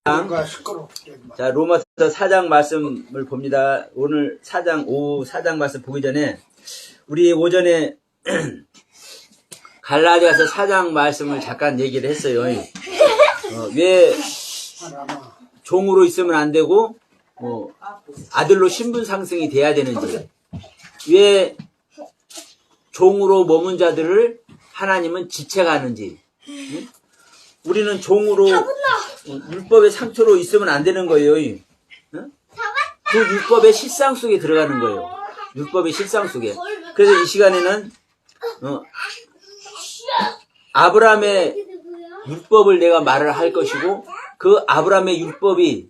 자, 로마서 4장 말씀을 봅니다. 오늘 오후 4장 말씀 보기 전에, 우리 오전에 갈라디아서 4장 말씀을 잠깐 얘기를 했어요. 왜 종으로 있으면 안 되고, 아들로 신분 상승이 돼야 되는지, 왜 종으로 머문 자들을 하나님은 지체하는지, 우리는 종으로 율법의 상처로 있으면 안 되는 거예요. 그 율법의 실상 속에 들어가는 거예요. 율법의 실상 속에. 그래서 이 시간에는 아브라함의 율법을 내가 말을 할 것이고, 그 아브라함의 율법이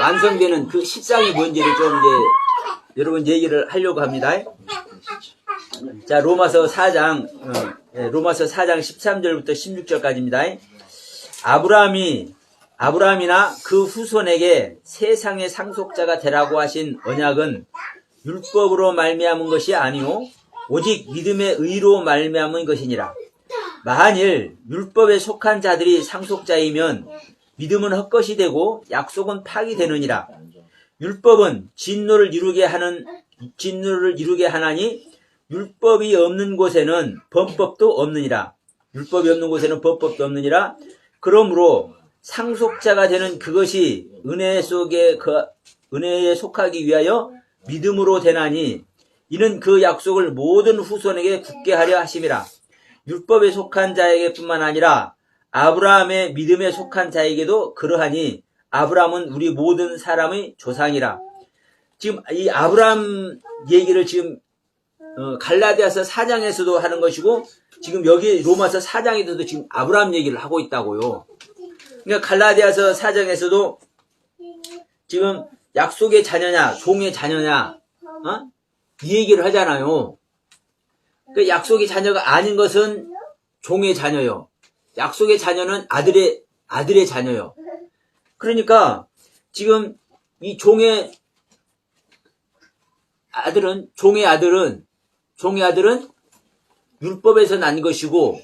완성되는 그 실상이 뭔지를 좀 이제 여러분 얘기를 하려고 합니다. 자, 로마서 4장 13절부터 16절까지입니다. 아브라함이나 그 후손에게 세상의 상속자가 되라고 하신 언약은 율법으로 말미암은 것이 아니요 오직 믿음의 의로 말미암은 것이니라. 만일 율법에 속한 자들이 상속자이면 믿음은 헛것이 되고 약속은 파기되느니라. 율법은 진노를 이루게 하나니 율법이 없는 곳에는 범법도 없느니라. 율법이 없는 곳에는 범법도 없느니라. 그러므로 상속자가 되는 그것이 은혜에 속하기 위하여 믿음으로 되나니 이는 그 약속을 모든 후손에게 굳게 하려 하심이라. 율법에 속한 자에게 뿐만 아니라 아브라함의 믿음에 속한 자에게도 그러하니 아브라함은 우리 모든 사람의 조상이라. 지금 이 아브라함 얘기를 지금 갈라디아서 4장에서도 하는 것이고, 지금 여기 로마서 4장에서도 지금 아브라함 얘기를 하고 있다고요. 그러니까 갈라디아서 4장에서도 지금 약속의 자녀냐 종의 자녀냐 이 얘기를 하잖아요. 그 약속의 자녀가 아닌 것은 종의 자녀요. 약속의 자녀는 아들의 자녀요. 그러니까 지금 이 종의 아들은 율법에서 난 것이고,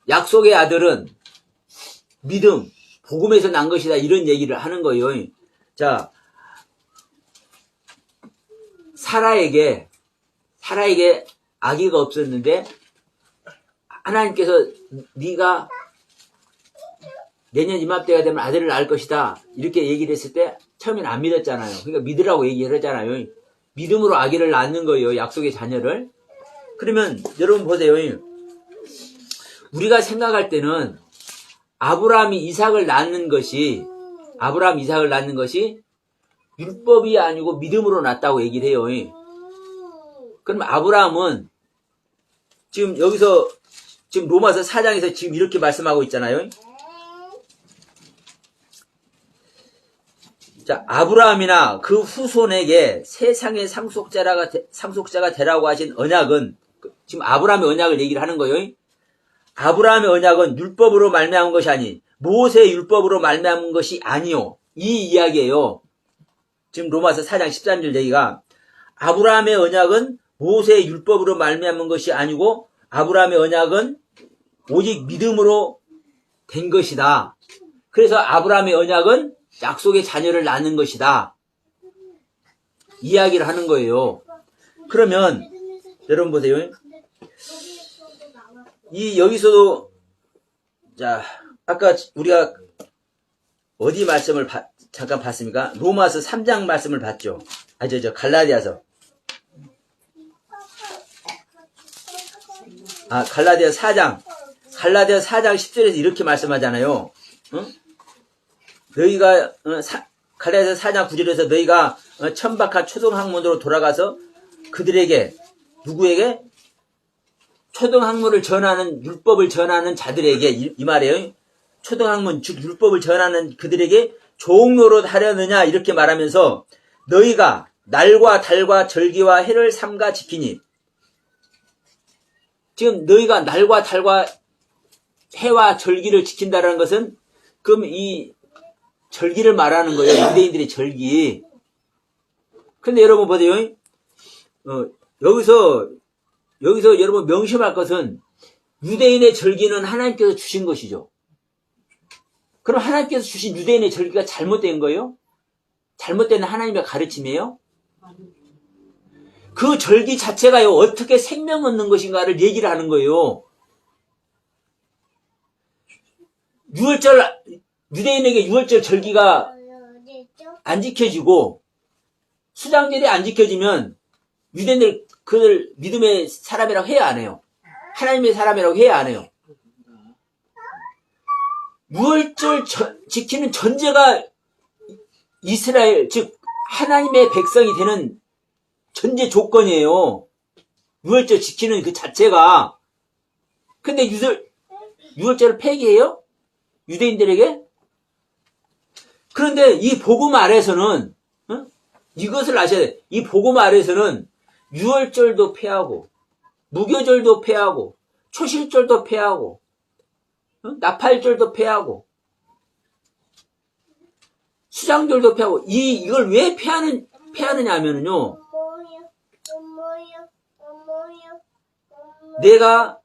약속의 아들은 믿음, 복음에서 난 것이다, 이런 얘기를 하는 거예요. 자, 사라에게 아기가 없었는데 하나님께서 네가 내년 이맘때가 되면 아들을 낳을 것이다, 이렇게 얘기를 했을 때 처음에는 안 믿었잖아요. 그러니까 믿으라고 얘기를 하잖아요. 믿음으로 아기를 낳는 거예요, 약속의 자녀를. 그러면 여러분 보세요. 우리가 생각할 때는 아브라함이 이삭을 낳는 것이 율법이 아니고 믿음으로 낳았다고 얘기를 해요. 그럼 아브라함은 지금 여기서 지금 로마서 4장에서 지금 이렇게 말씀하고 있잖아요. 자, 아브라함이나 그 후손에게 세상의 상속자가 되라고 하신 언약은, 지금 아브라함의 언약을 얘기를 하는 거예요. 아브라함의 언약은 율법으로 말미암은 것이 아니, 모세의 율법으로 말미암은 것이 아니요, 이 이야기예요. 지금 로마서 4장 13절 얘기가, 아브라함의 언약은 모세의 율법으로 말미암은 것이 아니고 아브라함의 언약은 오직 믿음으로 된 것이다. 그래서 아브라함의 언약은 약속의 자녀를 낳는 것이다, 이야기를 하는 거예요. 그러면 여러분 보세요. 여기서도, 자, 아까 우리가 어디 말씀을 잠깐 봤습니까? 로마서 3장 말씀을 봤죠. 갈라디아서. 갈라디아서 4장 10절에서 이렇게 말씀하잖아요. 너희가 갈라디아서 4장 9절에서 너희가 천박한 초등학문으로 돌아가서 그들에게, 누구에게? 초등학문을 전하는, 율법을 전하는 자들에게, 이 말이에요. 초등학문, 즉 율법을 전하는 그들에게 종노릇 하려느냐, 이렇게 말하면서 너희가 날과 달과 절기와 해를 삼가 지키니, 지금 너희가 날과 달과 해와 절기를 지킨다는 것은 그럼 이 절기를 말하는 거예요. 유대인들의 절기. 근데 여러분 보세요. 여기서 여러분 명심할 것은 유대인의 절기는 하나님께서 주신 것이죠. 그럼 하나님께서 주신 유대인의 절기가 잘못된 거예요? 잘못된 하나님의 가르침이에요? 그 절기 자체가요, 어떻게 생명 얻는 것인가를 얘기를 하는 거예요. 유대인에게 6월절 절기가 안 지켜지고, 수장절이 안 지켜지면, 유대인들, 그들 믿음의 사람이라고 해야 안 해요. 하나님의 사람이라고 해야 안 해요. 6월절 지키는 전제가 이스라엘, 즉, 하나님의 백성이 되는 전제 조건이에요. 6월절 지키는 그 자체가. 근데 6월절을 폐기해요? 유대인들에게? 그런데 이 복음 아래서는, 이것을 아셔야 돼. 이 복음 아래서는 6월절도 폐하고, 무교절도 폐하고, 초실절도 폐하고, 나팔절도 폐하고, 수장절도 폐하고, 이걸 왜 폐하느냐 하면은요, 내가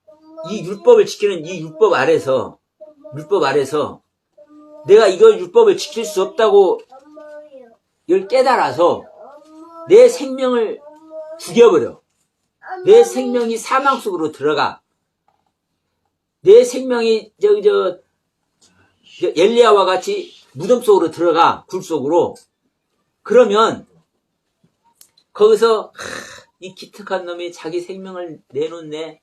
이 율법을 지키는 이 율법 아래서 내가 이걸 율법을 지킬 수 없다고 이걸 깨달아서 내 생명을 죽여버려. 내 생명이 사망 속으로 들어가. 내 생명이 엘리야와 같이 무덤 속으로 들어가. 굴 속으로. 그러면 거기서 이 기특한 놈이 자기 생명을 내놓네.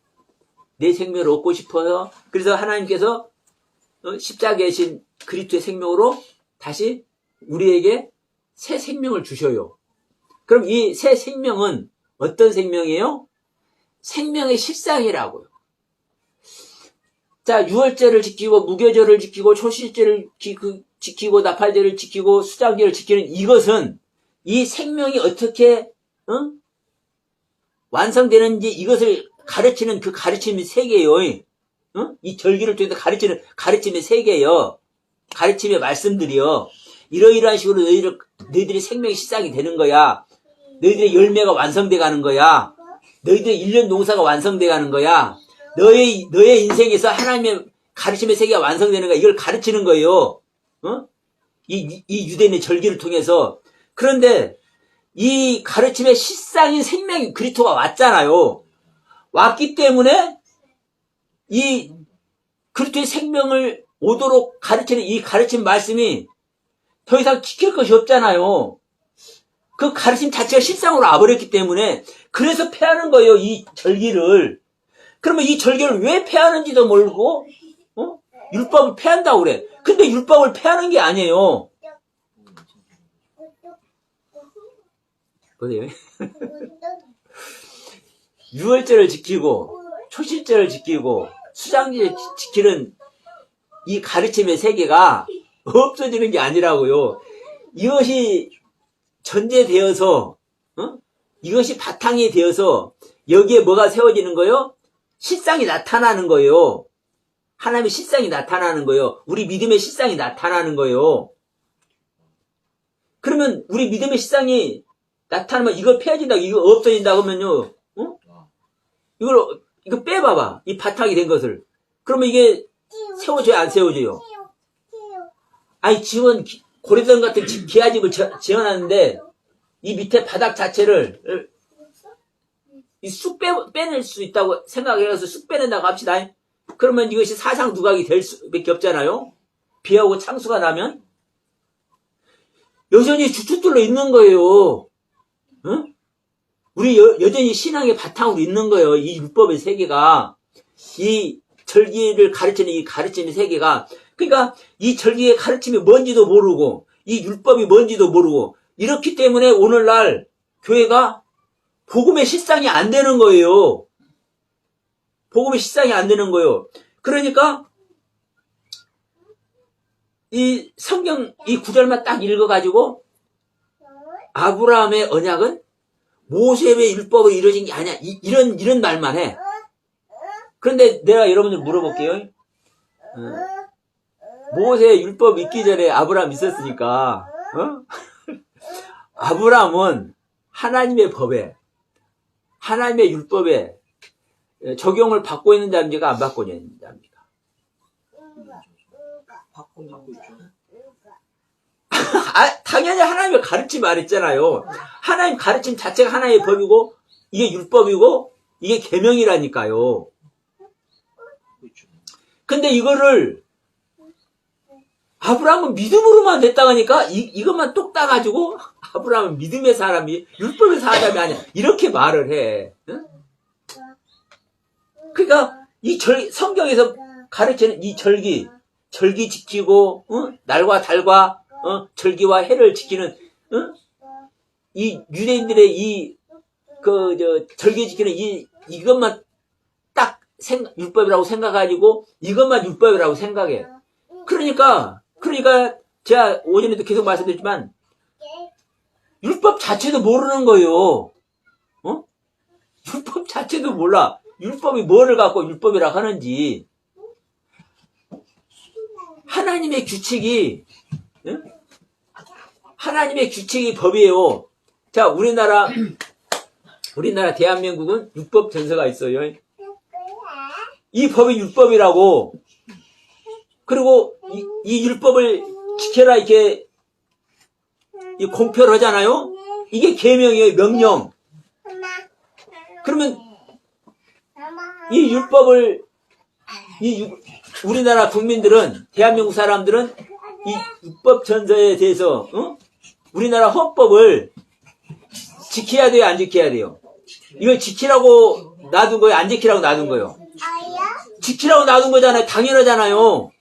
내 생명을 얻고 싶어요. 그래서 하나님께서 십자가에 신 그리스도의 생명으로 다시 우리에게 새 생명을 주셔요. 그럼 이 새 생명은 어떤 생명이에요? 생명의 실상이라고요. 자, 6월절을 지키고 무교절을 지키고 초실절을 지키고 나팔절을 지키고 수장절을 지키는 이것은 이 생명이 어떻게 완성되는지 이것을 가르치는 그 가르침의 세계예요. 이 절기를 통해서 가르치는 가르침의 세계예요. 가르침의 말씀들이요. 이러이러한 식으로 너희들의 생명의 실상이 되는 거야. 너희들의 열매가 완성돼 가는 거야. 너희들의 1년 농사가 완성돼 가는 거야. 너의 인생에서 하나님의 가르침의 세계가 완성되는 거야. 이걸 가르치는 거예요. 이 유대인의 절기를 통해서. 그런데 이 가르침의 실상인 생명이 그리스도가 왔잖아요. 왔기 때문에 이 그리스도의 생명을 오도록 가르치는 이 가르침 말씀이 더 이상 지킬 것이 없잖아요. 그 가르침 자체가 실상으로 와버렸기 때문에 그래서 폐하는 거예요. 이 절기를. 그러면 이 절기를 왜 폐하는지도 모르고 율법을 폐한다고 그래. 근데 율법을 폐하는 게 아니에요. 보세요. 6월절을 지키고 초실절을 지키고 수장절을 지키는 이 가르침의 세계가 없어지는 게 아니라고요. 이것이 전제되어서 이것이 바탕이 되어서 여기에 뭐가 세워지는 거예요? 실상이 나타나는 거예요. 하나님의 실상이 나타나는 거예요. 우리 믿음의 실상이 나타나는 거예요. 그러면 우리 믿음의 실상이 나타나면 이걸 폐해진다, 이거 없어진다 그러면요, 이거 빼봐봐. 이 바탕이 된 것을. 그러면 이게 세워져요, 안 세워져요? 아니, 집은 고래등 같은 기아집을 지어놨는데, 이 밑에 바닥 자체를, 쑥 빼낼 수 있다고 생각해서 쑥 빼낸다고 합시다. 그러면 이것이 사상 누각이 될 수밖에 없잖아요? 비하고 창수가 나면? 여전히 주춧돌로 있는 거예요. 응? 우리 여전히 신앙의 바탕으로 있는 거예요. 이 율법의 세계가. 이 절기를 가르치는 이 가르침의 세계가. 그러니까 이 절기의 가르침이 뭔지도 모르고 이 율법이 뭔지도 모르고 이렇기 때문에 오늘날 교회가 복음의 실상이 안 되는 거예요. 복음의 실상이 안 되는 거예요. 그러니까 이 성경 이 구절만 딱 읽어가지고 아브라함의 언약은 모세의 율법으로 이루어진 게 아니야. 이런 말만 해. 그런데 내가 여러분들 물어볼게요. 모세의 율법 있기 전에 아브라함 있었으니까, 아브라함은 하나님의 법에, 하나님의 율법에 적용을 받고 있는 자입니까? 안 받고 있는 자입니까? 받고 있죠. 당연히 하나님의 가르침 말했잖아요. 하나님 가르침 자체가 하나의 법이고 이게 율법이고 이게 계명이라니까요. 그렇죠. 근데 이거를 아브라함은 믿음으로만 됐다고 하니까 이것만 뚝 따가지고 아브라함은 믿음의 사람이 율법의 사람이 아니야. 이렇게 말을 해. 응? 그러니까 성경에서 가르치는 이 절기 지키고 날과 달과 절기와 해를 지키는 이 유대인들의 절기 지키는 이것만 딱 율법이라고 생각가지고 이것만 율법이라고 생각해. 그러니까 제가 오전에도 계속 말씀드렸지만 율법 자체도 모르는 거예요. 율법 자체도 몰라. 율법이 뭐를 갖고 율법이라고 하는지. 하나님의 규칙이 법이에요. 자, 우리나라 대한민국은 율법 전서가 있어요. 이 법이 율법이라고. 그리고 이 율법을 지켜라 이렇게 공표를 하잖아요. 이게 계명이에요. 명령. 그러면 이 율법을 우리나라 국민들은, 대한민국 사람들은 이 율법 전서에 대해서 우리나라 헌법을 지켜야 돼요, 안 지켜야 돼요? 이걸 지키라고 놔둔 거예요, 안 지키라고 놔둔 거예요? 지키라고 놔둔 거잖아요. 당연하잖아요.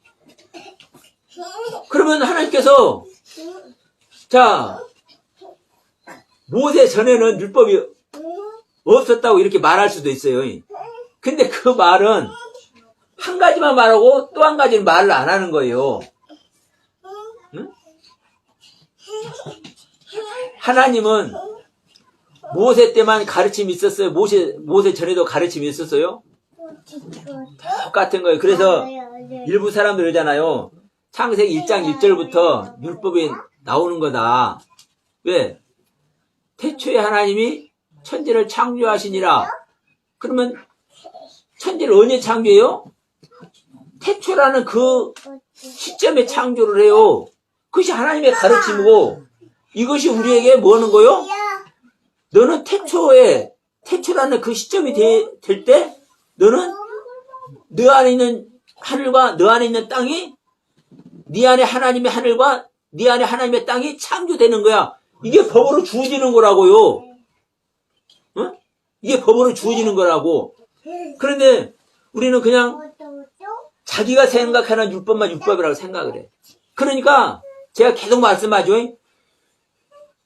그러면 하나님께서 자, 모세 전에는 율법이 없었다고 이렇게 말할 수도 있어요. 근데 그 말은 한 가지만 말하고 또 한 가지는 말을 안 하는 거예요. 응? 하나님은 모세 때만 가르침이 있었어요? 모세 전에도 가르침이 있었어요? 똑같은 거예요. 그래서 일부 사람들 그러잖아요. 창세기 1장 1절부터 율법이 나오는 거다. 왜? 태초에 하나님이 천지를 창조하시니라. 그러면 천지를 언제 창조해요? 태초라는 그 시점에 창조를 해요. 그것이 하나님의 가르침이고 이것이 우리에게 뭐 하는 거요? 너는 태초라는 그 시점이 될 때 너는 너 안에 있는 하늘과 너 안에 있는 땅이 네 안에 하나님의 하늘과 네 안에 하나님의 땅이 창조되는 거야. 이게 법으로 주어지는 거라고요. 응? 이게 법으로 주어지는 거라고. 그런데 우리는 그냥 자기가 생각하는 율법만 율법이라고 생각을 해. 그러니까 제가 계속 말씀하죠.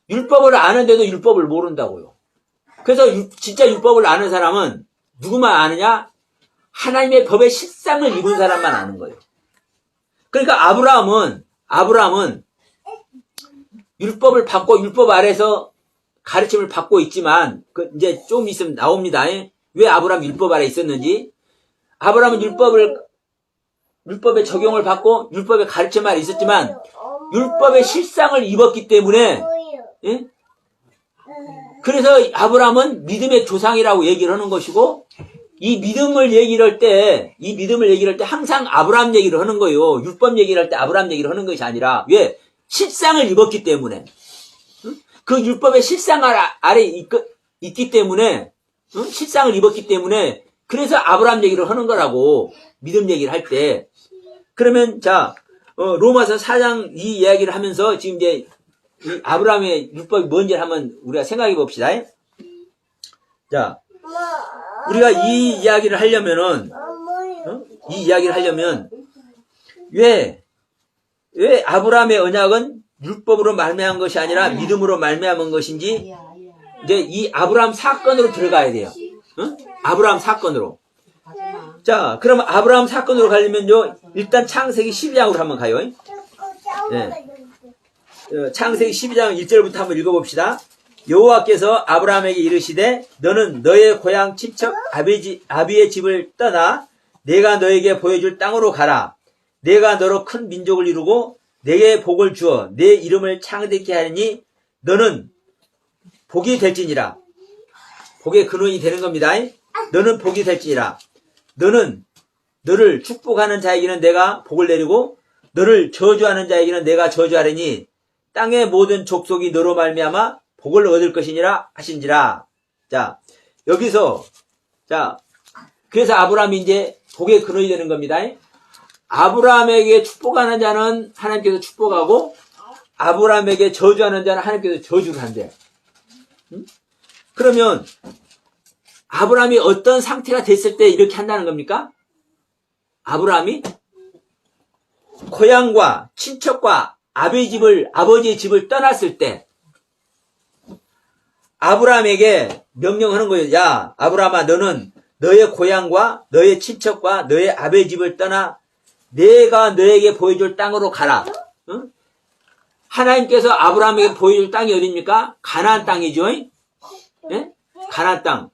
율법을 아는데도 율법을 모른다고요. 그래서 진짜 율법을 아는 사람은 누구만 아느냐? 하나님의 법의 실상을 입은 사람만 아는 거예요. 그러니까 아브라함은 율법을 받고 율법 아래서 가르침을 받고 있지만 이제 좀 있으면 나옵니다. 왜 아브라함 율법 아래 있었는지. 아브라함은 율법의 적용을 받고 율법의 가르침 아래 있었지만 율법의 실상을 입었기 때문에 그래서 아브라함은 믿음의 조상이라고 얘기를 하는 것이고 이 믿음을 얘기를 할 때 항상 아브라함 얘기를 하는 거예요. 율법 얘기를 할 때 아브라함 얘기를 하는 것이 아니라 왜? 실상을 입었기 때문에. 그 율법의 실상 아래 있기 때문에 실상을 입었기 때문에 그래서 아브라함 얘기를 하는 거라고 믿음 얘기를 할 때. 그러면 자 로마서 4장 이 이야기를 하면서 지금 이제 이 아브라함의 율법이 뭔지 한번 우리가 생각해 봅시다. 자, 우리가 이 이야기를 하려면 왜 아브라함의 언약은 율법으로 말미암은 것이 아니라 믿음으로 말미암은 것인지 이제 이 아브라함 사건으로 들어가야 돼요. 아브라함 사건으로. 자, 그럼 아브라함 사건으로 가려면요, 일단 창세기 12장으로 한번 가요. 네. 창세기 12장 1절부터 한번 읽어봅시다. 여호와께서 아브라함에게 이르시되 너는 너의 고향 친척 아비의 집을 떠나 내가 너에게 보여줄 땅으로 가라. 내가 너로 큰 민족을 이루고 내게 복을 주어 내 이름을 창대케 하니 너는 복이 될지니라. 복의 근원이 되는 겁니다. 너는 복이 될지니라. 너는 너를 축복하는 자에게는 내가 복을 내리고 너를 저주하는 자에게는 내가 저주하리니 땅의 모든 족속이 너로 말미암아 복을 얻을 것이니라 하신지라. 자, 여기서 자, 그래서 아브라함이 이제 복의 근원이 되는 겁니다. 아브라함에게 축복하는 자는 하나님께서 축복하고 아브라함에게 저주하는 자는 하나님께서 저주를 한대. 그러면 아브라함이 어떤 상태가 됐을 때 이렇게 한다는 겁니까? 아브라함이 고향과 친척과 아버지의 집을 떠났을 때 아브라함에게 명령하는 거예요. 야, 아브라함아, 너는 너의 고향과 너의 친척과 너의 아버지의 집을 떠나 내가 너에게 보여줄 땅으로 가라. 응? 하나님께서 아브라함에게 보여줄 땅이 어디입니까? 가나안 땅이죠. 예? 가나안 땅.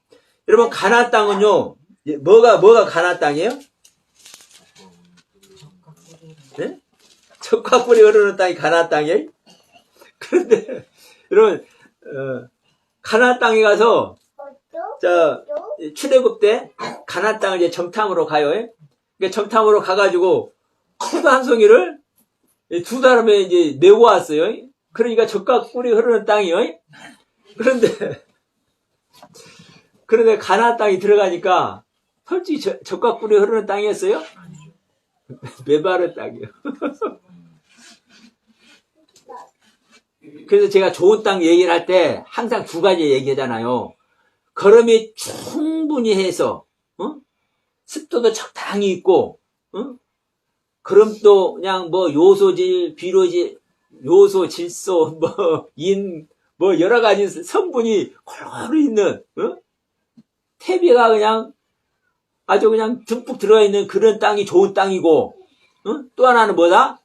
여러분, 가나안 땅은요, 뭐가 가나안 땅이에요? 예? 젖과 꿀이 흐르는 땅이 가나안 땅이에요? 그런데 여러분, 가나안 땅에 가서 출애굽 때 가나안 땅을 이제 정탐으로 가요. 그러니까 정탐으로 가가지고 포도 한 송이를 2달에 이제 메고 왔어요. 그러니까 젖과 꿀이 흐르는 땅이요. 그런데 가나안 땅이 들어가니까 솔직히 젖과 꿀이 흐르는 땅이었어요? 메마른 땅이요. 그래서 제가 좋은 땅 얘기를 할 때 항상 2가지 얘기하잖아요. 걸음이 충분히 해서 습도도 적당히 있고 걸음도 그냥 뭐 요소질, 비료질, 요소, 질소, 뭐 여러 가지 성분이 골고루 있는 태비가 그냥 아주 그냥 듬뿍 들어있는 그런 땅이 좋은 땅이고 또 하나는 뭐다?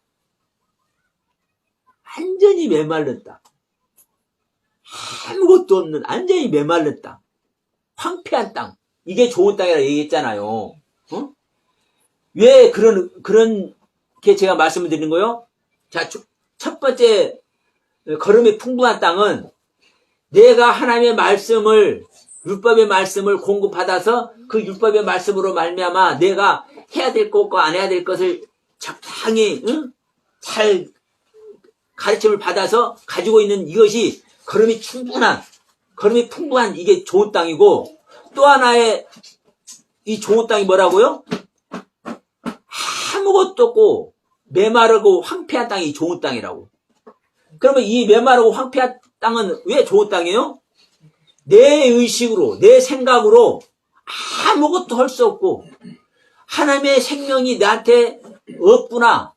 완전히 메말른 땅. 아무것도 없는 완전히 메말른 땅. 황폐한 땅. 이게 좋은 땅이라고 얘기했잖아요. 왜 그런 게 제가 말씀을 드린 거요? 자, 첫 번째 걸음이 풍부한 땅은 내가 하나님의 말씀을 율법의 말씀을 공급받아서 그 율법의 말씀으로 말미암아 내가 해야 될 것과 안 해야 될 것을 적당히 잘 가르침을 받아서 가지고 있는 이것이 걸음이 풍부한 이게 좋은 땅이고, 또 하나의 이 좋은 땅이 뭐라고요? 아무것도 없고 메마르고 황폐한 땅이 좋은 땅이라고. 그러면 이 메마르고 황폐한 땅은 왜 좋은 땅이에요? 내 의식으로, 내 생각으로 아무것도 할 수 없고 하나님의 생명이 나한테 없구나.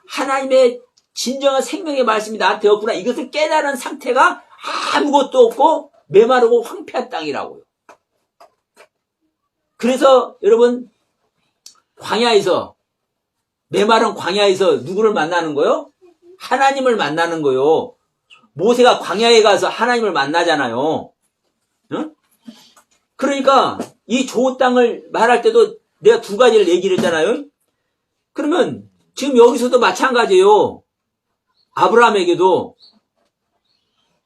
하나님의 진정한 생명의 말씀이 나한테 없구나. 이것을 깨달은 상태가 아무것도 없고 메마르고 황폐한 땅이라고요. 그래서 여러분, 광야에서, 메마른 광야에서 누구를 만나는 거요? 하나님을 만나는 거요. 모세가 광야에 가서 하나님을 만나잖아요. 응? 그러니까 이 좋은 땅을 말할 때도 내가 2가지를 얘기를 했잖아요. 그러면 지금 여기서도 마찬가지예요. 아브라함에게도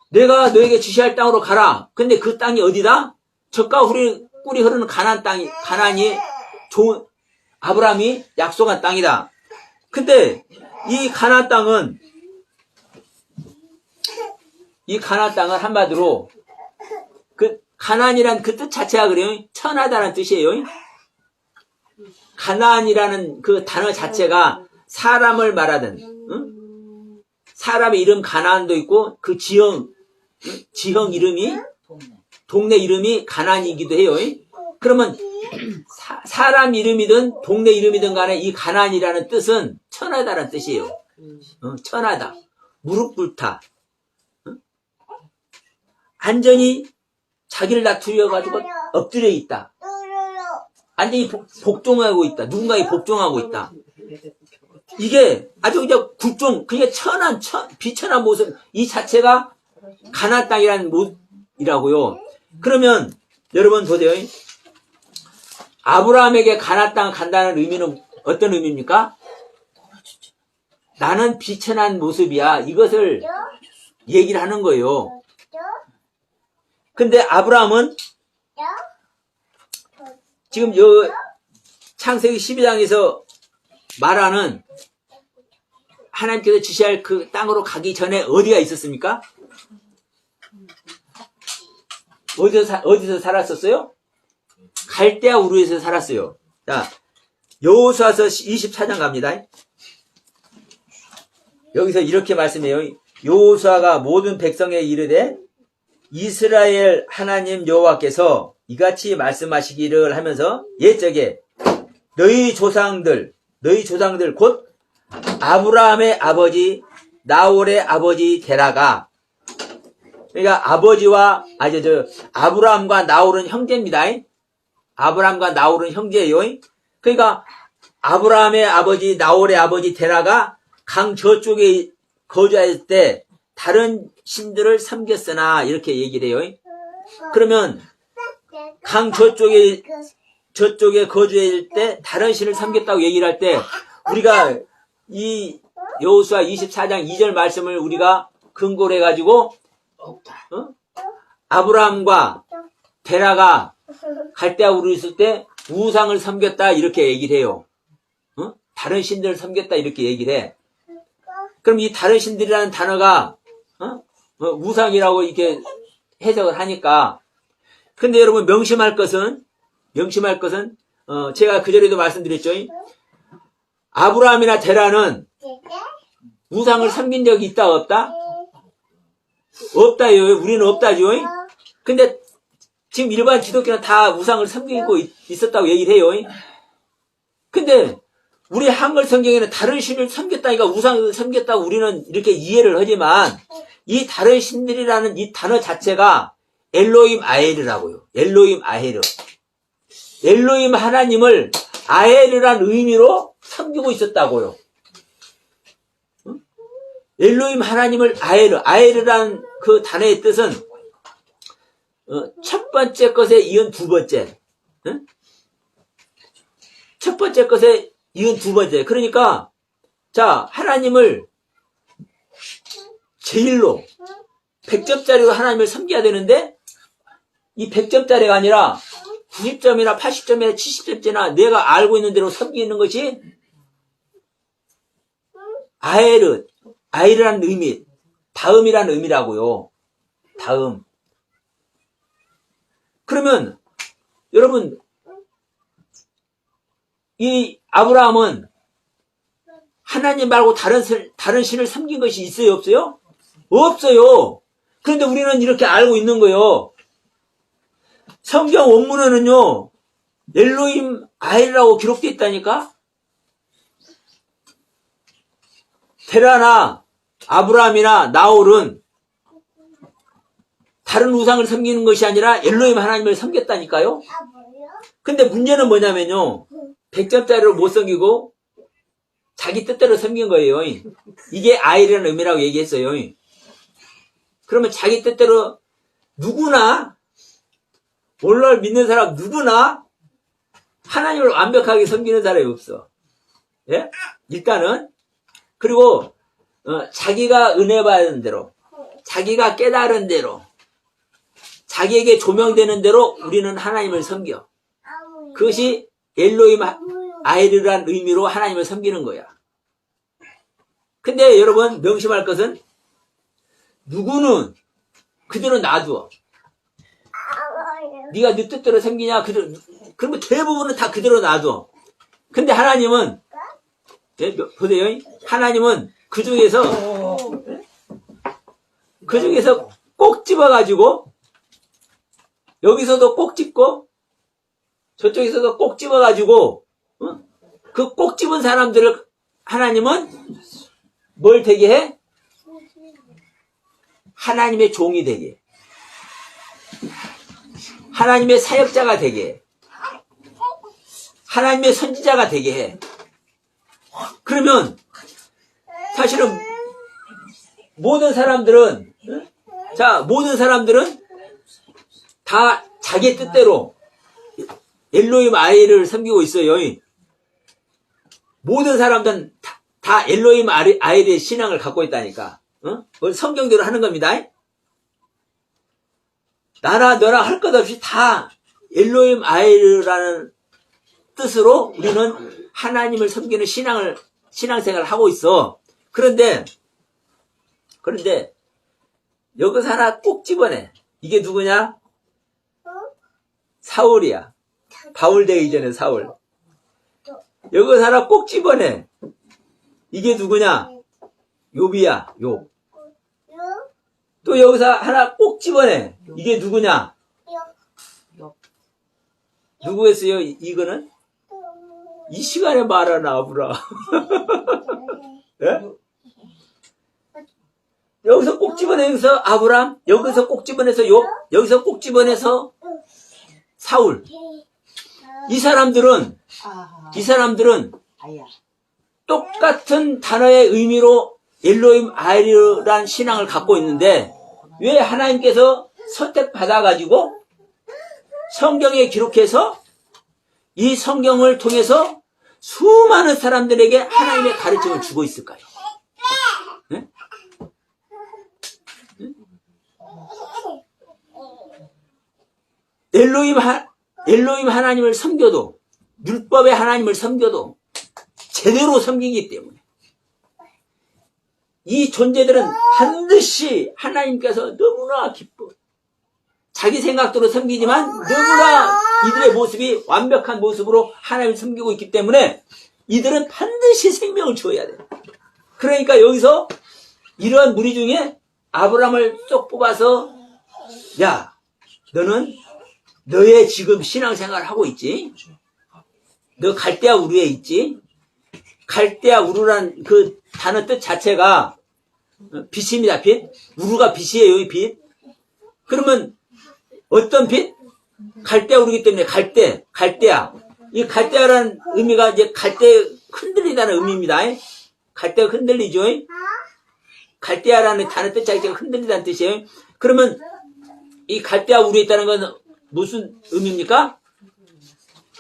내가 너에게 지시할 땅으로 가라. 근데 그 땅이 어디다? 젖과 꿀이 흐르는 가나안이 좋은 아브라함이 약속한 땅이다. 근데 이 가나안 땅은 한마디로 그 가나안이란 그 뜻 자체가 그래요. 천하다는 뜻이에요. 가나안이라는 그 단어 자체가 사람을 말하든, 사람의 이름 가나안도 있고 그 지형 이름이 동네 이름이 가나안이기도 해요. 그러면 사람 이름이든 동네 이름이든 간에 이 가나안이라는 뜻은 천하다라는 뜻이에요. 천하다. 무릎 꿇다. 완전히 자기를 낮추려가지고 엎드려 있다. 완전히 복종하고 있다. 누군가에 복종하고 있다. 이게 아주 그냥 그게 비천한 모습, 이 자체가 가나안 땅이라는 모습이라고요. 그러면 여러분 보세요. 아브라함에게 가나안 땅 간다는 의미는 어떤 의미입니까? 나는 비천한 모습이야. 이것을 얘기를 하는 거예요. 근데 아브라함은 지금 창세기 12장에서 말하는 하나님께서 지시할 그 땅으로 가기 전에 어디가 있었습니까? 어디서 살았었어요? 갈대아 우르에서 살았어요. 자, 여호수아서 24장 갑니다. 여기서 이렇게 말씀해요. 여호수아가 모든 백성에 이르되 이스라엘 하나님 여호와께서 이같이 말씀하시기를 하면서 옛적에 너희 조상들 곧 아브라함의 아버지 나홀의 아버지 데라가, 그러니까 아브라함과 나홀은 형제입니다. 아브라함과 나홀은 형제예요. 그러니까 아브라함의 아버지 나홀의 아버지 데라가 강 저쪽에 거주할 때 다른 신들을 섬겼으나 이렇게 얘기를 해요. 그러면 강 저쪽에 거주할 때 다른 신을 섬겼다고 얘기를 할 때 우리가 이 여호수아 24장 2절 말씀을 우리가 근거로 해가지고 아브라함과 데라가 갈대아 우르에 있을 때 우상을 섬겼다 이렇게 얘기를 해요. 다른 신들을 섬겼다 이렇게 얘기를 해. 그럼 이 다른 신들이라는 단어가 우상이라고 이렇게 해석을 하니까, 근데 여러분 명심할 것은 제가 그전에도 말씀드렸죠. 아브라함이나 데라는 우상을 섬긴 적이 있다 없다? 없다요. 우리는 없다죠. 근데 지금 일반 기독교는 다 우상을 섬기고 있었다고 얘기를 해요. 근데 우리 한글 성경에는 다른 신을 섬겼다니까 우상을 섬겼다고 우리는 이렇게 이해를 하지만 이 다른 신들이라는 이 단어 자체가 엘로임 아에르라고요. 엘로임 아에르. 엘로임 하나님을 아에르란 의미로 섬기고 있었다고요. 엘로임 하나님을 아에르란 그 단어의 뜻은 첫 번째 것에 이은 두 번째. 첫 번째 것에 이은 두 번째. 그러니까 자, 하나님을 제일로 100점짜리로 하나님을 섬겨야 되는데 이 100점짜리가 아니라 90점이나 80점이나 70점이나 내가 알고 있는 대로 섬기는 것이 아에르라는 의미, 다음이라는 의미라고요. 다음. 그러면 여러분 이 아브라함은 하나님 말고 다른 신을 섬긴 것이 있어요, 없어요? 없어요. 그런데 우리는 이렇게 알고 있는 거예요. 성경 원문에는요, 엘로임 아엘이라고 기록되어 있다니까? 데라나 아브라함이나 나홀은 다른 우상을 섬기는 것이 아니라 엘로임 하나님을 섬겼다니까요? 근데 문제는 뭐냐면요, 100점짜리로 못 섬기고 자기 뜻대로 섬긴 거예요. 이게 아이라는 의미라고 얘기했어요. 그러면 자기 뜻대로 누구나, 오늘날 믿는 사람 누구나 하나님을 완벽하게 섬기는 사람이 없어. 예? 일단은. 그리고 자기가 은혜 받은 대로, 자기가 깨달은 대로, 자기에게 조명되는 대로 우리는 하나님을 섬겨. 그것이 엘로임 아에르란 의미로 하나님을 섬기는 거야. 근데 여러분 명심할 것은 누구는 그대로 놔두어. 네가 네 뜻대로 섬기냐? 그러면 대부분은 다 그대로 놔둬. 근데 하나님은, 보세요. 하나님은 그 중에서 꼭 집어가지고, 여기서도 꼭 집고, 저쪽에서도 꼭 집어가지고, 그 꼭 집은 사람들을 하나님은 뭘 되게 해? 하나님의 종이 되게 해. 하나님의 사역자가 되게 해. 하나님의 선지자가 되게 해. 그러면 사실은 모든 사람들은 다 자기 뜻대로 엘로임 아이를 섬기고 있어요. 모든 사람들은 다 엘로임 아이의 신앙을 갖고 있다니까. 성경대로 하는 겁니다. 나나 너나 할 것 없이 다 엘로임 아이라는 뜻으로 우리는 하나님을 섬기는 신앙생활을 하고 있어. 그런데 여기서 하나 꼭 집어내. 이게 누구냐? 사울이야. 바울 되기 전에 사울. 여기서 하나 꼭 집어내. 이게 누구냐? 욥이야, 욥. 또 여기서 하나 꼭 집어내. 이게 누구냐? 누구였어요, 이거는? 이 시간에 말하나, 아브라. 네? 여기서 꼭 집어내서 아브람, 여기서 꼭 집어내서 욥, 여기서 꼭 집어내서 사울. 이 사람들은 똑같은 단어의 의미로 엘로힘 아이르란 신앙을 갖고 있는데 왜 하나님께서 선택받아가지고 성경에 기록해서 이 성경을 통해서 수많은 사람들에게 하나님의 가르침을 주고 있을까요? 네? 엘로힘 하나님을 섬겨도, 율법의 하나님을 섬겨도 제대로 섬기기 때문에 이 존재들은 반드시 하나님께서 너무나 기뻐. 자기 생각대로 섬기지만 너무나 이들의 모습이 완벽한 모습으로 하나님을 섬기고 있기 때문에 이들은 반드시 생명을 주어야 돼. 그러니까 여기서 이러한 무리 중에 아브라함을 쏙 뽑아서, 야, 너는 너의 지금 신앙생활을 하고 있지? 너 갈대아 우르에 있지? 갈대아 우르란 그 단어 뜻 자체가 빛입니다, 빛. 우르가 빛이에요, 이 빛. 그러면 어떤 빛? 갈대아 우르기 때문에 갈대아. 이 갈대아라는 의미가 이제 갈대 흔들리다는 의미입니다. 갈대가 흔들리죠? 갈대아라는 단어 뜻 자체가 흔들리다는 뜻이에요. 그러면 이 갈대아 우르에 있다는 건 무슨 의미입니까?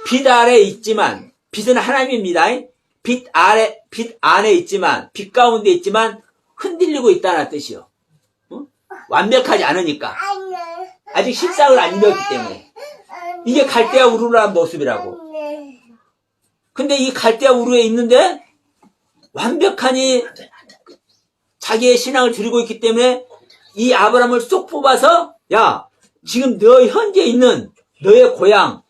빛 아래 있지만, 빛은 하나님입니다. 빛 안에 있지만, 빛 가운데 있지만, 흔들리고 있다는 뜻이요. 완벽하지 않으니까. 아직 실상을 안 입었기 때문에. 이게 갈대아 우르라는 모습이라고. 근데 이 갈대아 우르에 있는데, 완벽하니 자기의 신앙을 드리고 있기 때문에, 이 아브라함을 쏙 뽑아서, 야, 지금 너 현재 있는 너의 고향,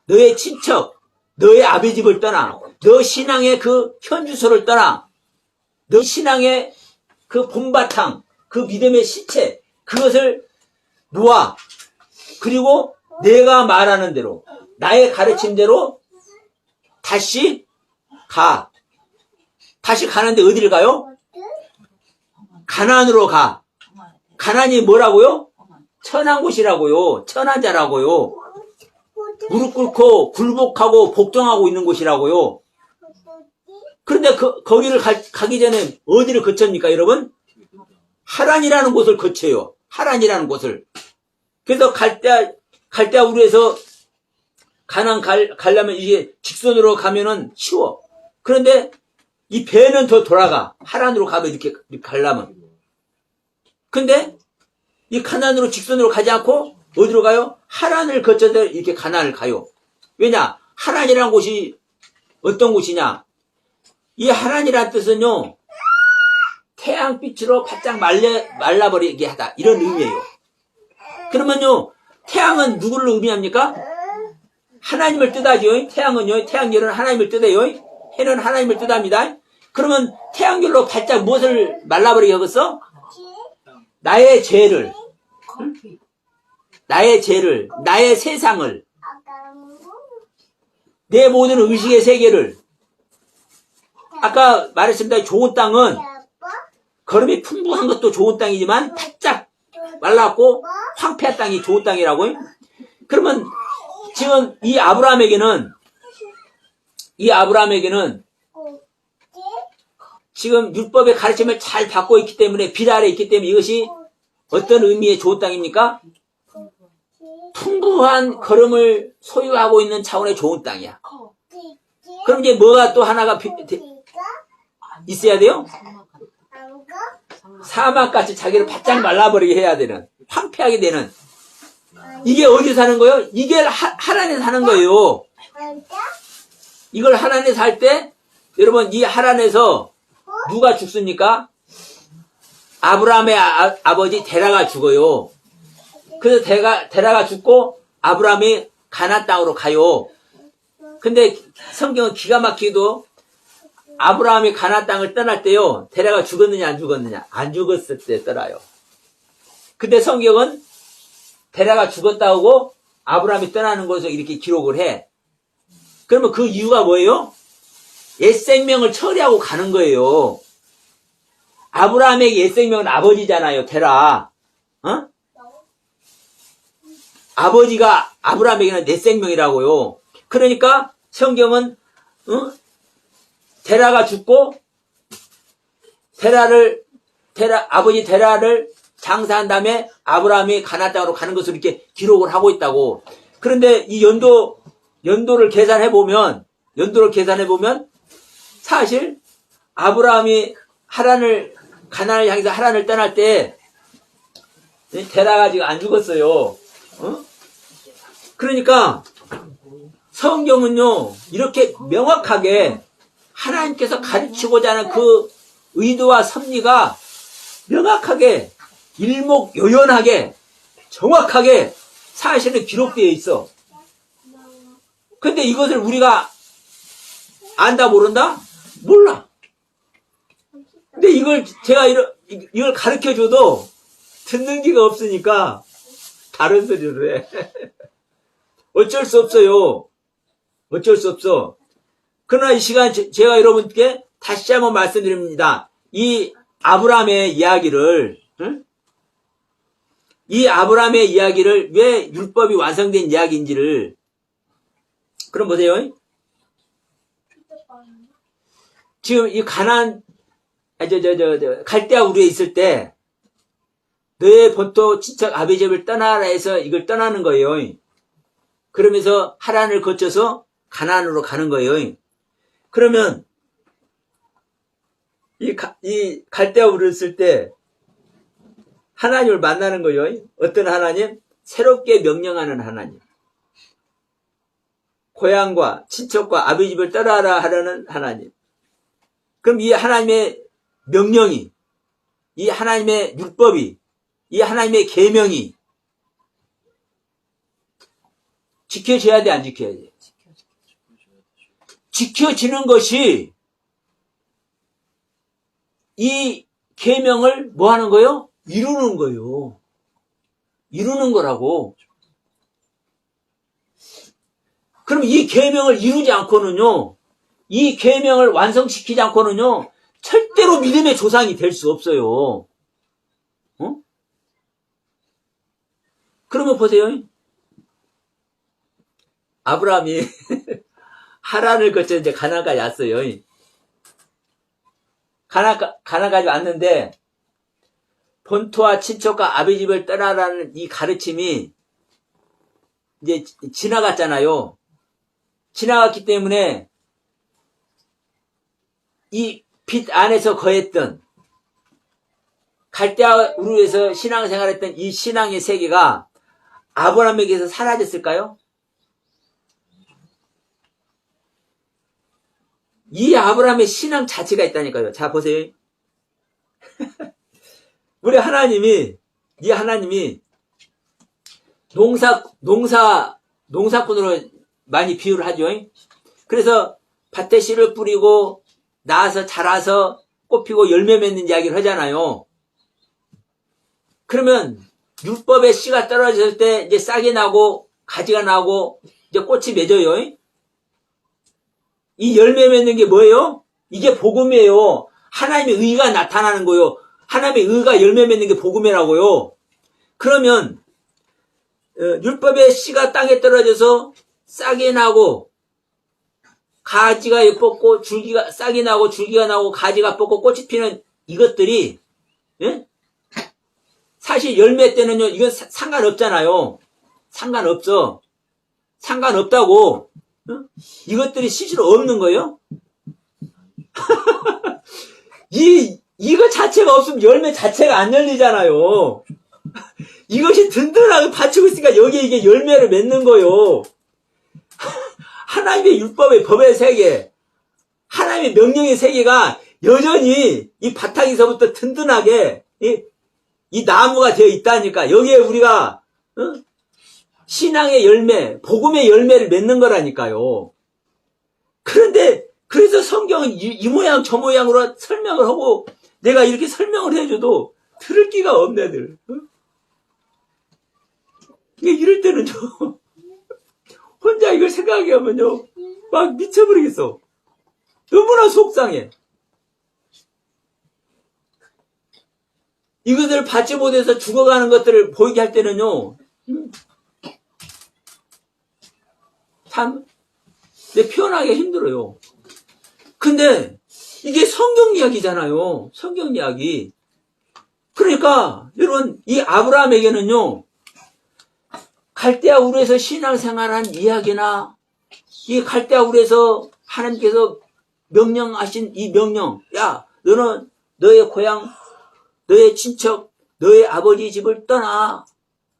너의 친척, 너의 아비 집을 떠나, 너 신앙의 그 현주소를 떠나, 너 신앙의 그 본바탕, 그 믿음의 시체, 그것을 놓아. 그리고 내가 말하는 대로, 나의 가르침대로 다시 가. 다시 가는데 어디를 가요? 가나안으로 가. 가나안이 뭐라고요? 천한 곳이라고요. 천한 자라고요. 무릎 꿇고 굴복하고 복종하고 있는 곳이라고요. 그런데 거기를 가기 전에 어디를 거칩니까, 여러분? 하란이라는 곳을 거쳐요. 하란이라는 곳을. 그래서 갈대아 우르에서 가나안 가려면 이게 직선으로 가면은 쉬워. 그런데 이 배는 더 돌아가. 하란으로 가면 이렇게 가려면. 근데 이 가나안으로 직선으로 가지 않고 어디로 가요? 하란을 거쳐서 이렇게 가나안을 가요. 왜냐? 하란이라는 곳이 어떤 곳이냐? 이 하란이라는 뜻은요, 태양빛으로 바짝 말라버리게 하다. 이런 의미예요. 그러면요, 태양은 누구를 의미합니까? 하나님을 뜻하죠. 태양은요, 태양열은 하나님을 뜻해요. 해는 하나님을 뜻합니다. 그러면 태양열로 바짝 무엇을 말라버리게 하겠어? 나의 죄를, 나의 세상을, 내 모든 의식의 세계를. 아까 말했습니다. 좋은 땅은 거름이 풍부한 것도 좋은 땅이지만 바짝 말랐고 황폐한 땅이 좋은 땅이라고요. 그러면 지금 이 아브라함에게는 지금 율법의 가르침을 잘 받고 있기 때문에, 빛 아래 있기 때문에 이것이 어떤 의미의 좋은 땅입니까? 풍부한 걸음을 소유하고 있는 차원의 좋은 땅이야. 그럼 이제 뭐가 또 하나가 있어야 돼요? 사막같이 자기를 바짝 말라버리게 해야 되는, 황폐하게 되는. 이게 어디 사는 거예요? 이게 하란에 사는 거예요. 이걸 하란에 살 때, 여러분, 이 하란에서 누가 죽습니까? 아브라함의 아버지 데라가 죽어요. 그래서 데라가 죽고 아브라함이 가나안 땅으로 가요. 근데 성경은 기가 막히게도 아브라함이 가나안 땅을 떠날 때요, 데라가 죽었느냐 안 죽었느냐? 안 죽었을 때 떠나요. 근데 성경은 데라가 죽었다고 아브라함이 떠나는 것을 이렇게 기록을 해. 그러면 그 이유가 뭐예요? 옛 생명을 처리하고 가는 거예요. 아브라함의 옛 생명은 아버지잖아요, 데라. 어? 아버지가 아브라함에게는 옛 생명이라고요. 그러니까 성경은 데라가 죽고 아버지 데라를 장사한 다음에 아브라함이 가나안 땅으로 가는 것을 이렇게 기록을 하고 있다고. 그런데 이 연도를 계산해 보면 사실 아브라함이 가나안을 향해서 하란을 떠날 때 데라가 지금 안 죽었어요. 그러니까 성경은요, 이렇게 명확하게 하나님께서 가르치고자 하는 그 의도와 섭리가 명확하게 일목요연하게 정확하게 사실은 기록되어 있어. 근데 이것을 우리가 안다 모른다? 몰라. 근데 제가 이걸 가르쳐 줘도 듣는 기가 없으니까 다른 소리를 해. 어쩔 수 없어요. 어쩔 수 없어. 그러나 이 시간 제가 여러분께 다시 한번 말씀드립니다. 이 아브라함의 이야기를 왜 율법이 완성된 이야기인지를 그럼 보세요. 지금 이 갈대아 우르에 있을 때 너의 본토 친척 아비집을 떠나라 해서 이걸 떠나는 거예요. 그러면서 하란을 거쳐서 가나안으로 가는 거예요. 그러면 이 갈대아 우르에 있을 때 하나님을 만나는 거예요. 어떤 하나님? 새롭게 명령하는 하나님. 고향과 친척과 아비집을 떠나라 하려는 하나님. 그럼 이 하나님의 명령이, 이 하나님의 율법이, 이 하나님의 계명이 지켜져야 돼, 안 지켜야 돼? 지켜지는 것이 이 계명을 뭐 하는 거예요? 이루는 거예요. 이루는 거라고. 그럼 이 계명을 이루지 않고는요, 이 계명을 완성시키지 않고는요, 절대로 믿음의 조상이 될 수 없어요. 그러면 보세요. 아브라함이 하란을 거쳐 이제 가나안까지 왔어요. 가나안까지 왔는데 본토와 친척과 아비집을 떠나라는 이 가르침이 이제 지나갔잖아요. 지나갔기 때문에 이 빛 안에서 거했던 갈대아 우르에서 신앙생활했던 이 신앙의 세계가 아브라함에게서 사라졌을까요? 이 아브라함의 신앙 자체가 있다니까요. 자, 보세요. 우리 하나님이 농사꾼으로 많이 비유를 하죠. 그래서 밭에 씨를 뿌리고 나서 자라서 꽃피고 열매 맺는 이야기를 하잖아요. 그러면 율법의 씨가 떨어졌을 때 이제 싹이 나고 가지가 나고 이제 꽃이 맺어요. 이 열매 맺는 게 뭐예요? 이게 복음이에요. 하나님의 의가 나타나는 거예요. 하나님의 의가 열매 맺는 게 복음이라고요. 그러면 율법의 씨가 땅에 떨어져서 싹이 나고 가지가 뽑고 줄기가 싹이 나고 줄기가 나고 가지가 뽑고 꽃이 피는 이것들이 사실 열매 때는요, 이건 상관없잖아요. 상관없어. 상관없다고. 이것들이 실제로 없는 거예요? 이거 자체가 없으면 열매 자체가 안 열리잖아요. 이것이 든든하게 받치고 있으니까 여기에 이게 열매를 맺는 거예요. 하나님의 율법의 법의 세계, 하나님의 명령의 세계가 여전히 이 바닥에서부터 든든하게 이 나무가 되어 있다니까. 여기에 우리가 신앙의 열매, 복음의 열매를 맺는 거라니까요. 그런데 그래서 성경은 이 모양 저 모양으로 설명을 하고 내가 이렇게 설명을 해줘도 들을 기가 없네들. 이럴 때는요, 혼자 이걸 생각하게 하면요, 막 미쳐버리겠어. 너무나 속상해. 이것을 받지 못해서 죽어가는 것들을 보이게 할 때는요, 참, 표현하기가 힘들어요. 근데, 이게 성경 이야기잖아요. 성경 이야기. 그러니까, 여러분, 이 아브라함에게는요, 갈대아 우르에서 신앙생활한 이야기나, 이 갈대아 우르에서 하나님께서 명령하신 이 명령, 야, 너는 너의 고향, 너의 친척, 너의 아버지 집을 떠나.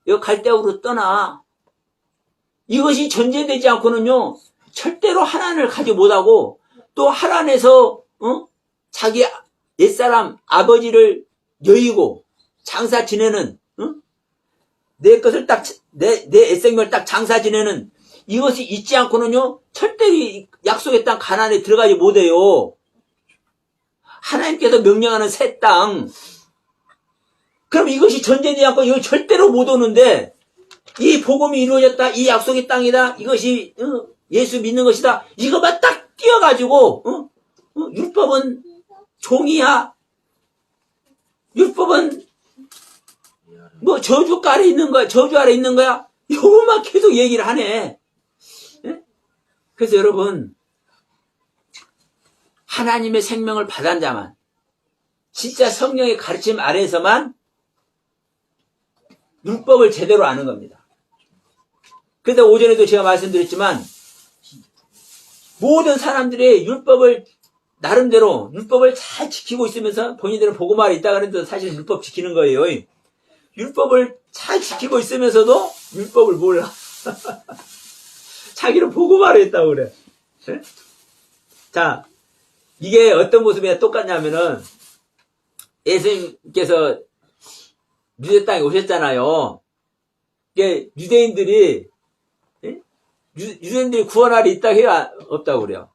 여기 갈대아 우르 떠나. 이것이 전제되지 않고는요, 절대로 하나님을 가지 못하고, 또 하란에서, 자기 옛사람 아버지를 여의고, 장사 지내는, 내 것을 딱, 내 애생명을 딱 장사 지내는, 이것이 있지 않고는요, 절대로 약속의 땅 가나안에 들어가지 못해요. 하나님께서 명령하는 새 땅. 그럼 이것이 전제되지 않고 이걸 절대로 못 오는데, 이 복음이 이루어졌다, 이 약속의 땅이다, 이것이 예수 믿는 것이다, 이거만 딱 띄어가지고 율법은 종이야, 율법은 뭐 저주 아래 있는 거야, 저주 아래 있는 거야, 이거만 계속 얘기를 하네. 예? 그래서 여러분, 하나님의 생명을 받은 자만, 진짜 성령의 가르침 아래에서만 율법을 제대로 아는 겁니다. 그런데 오전에도 제가 말씀드렸지만 모든 사람들이 율법을 나름대로 율법을 잘 지키고 있으면서 본인들은 복음 아래 있다 그랬는데 사실 율법 지키는 거예요. 율법을 잘 지키고 있으면서도 율법을 몰라. 자기는 복음 아래 있다고 그래. 네? 자, 이게 어떤 모습에 똑같냐면은 예수님께서 유대 땅에 오셨잖아요. 이게 유대인들이 구원할이 있다고 해야 없다고 그래요.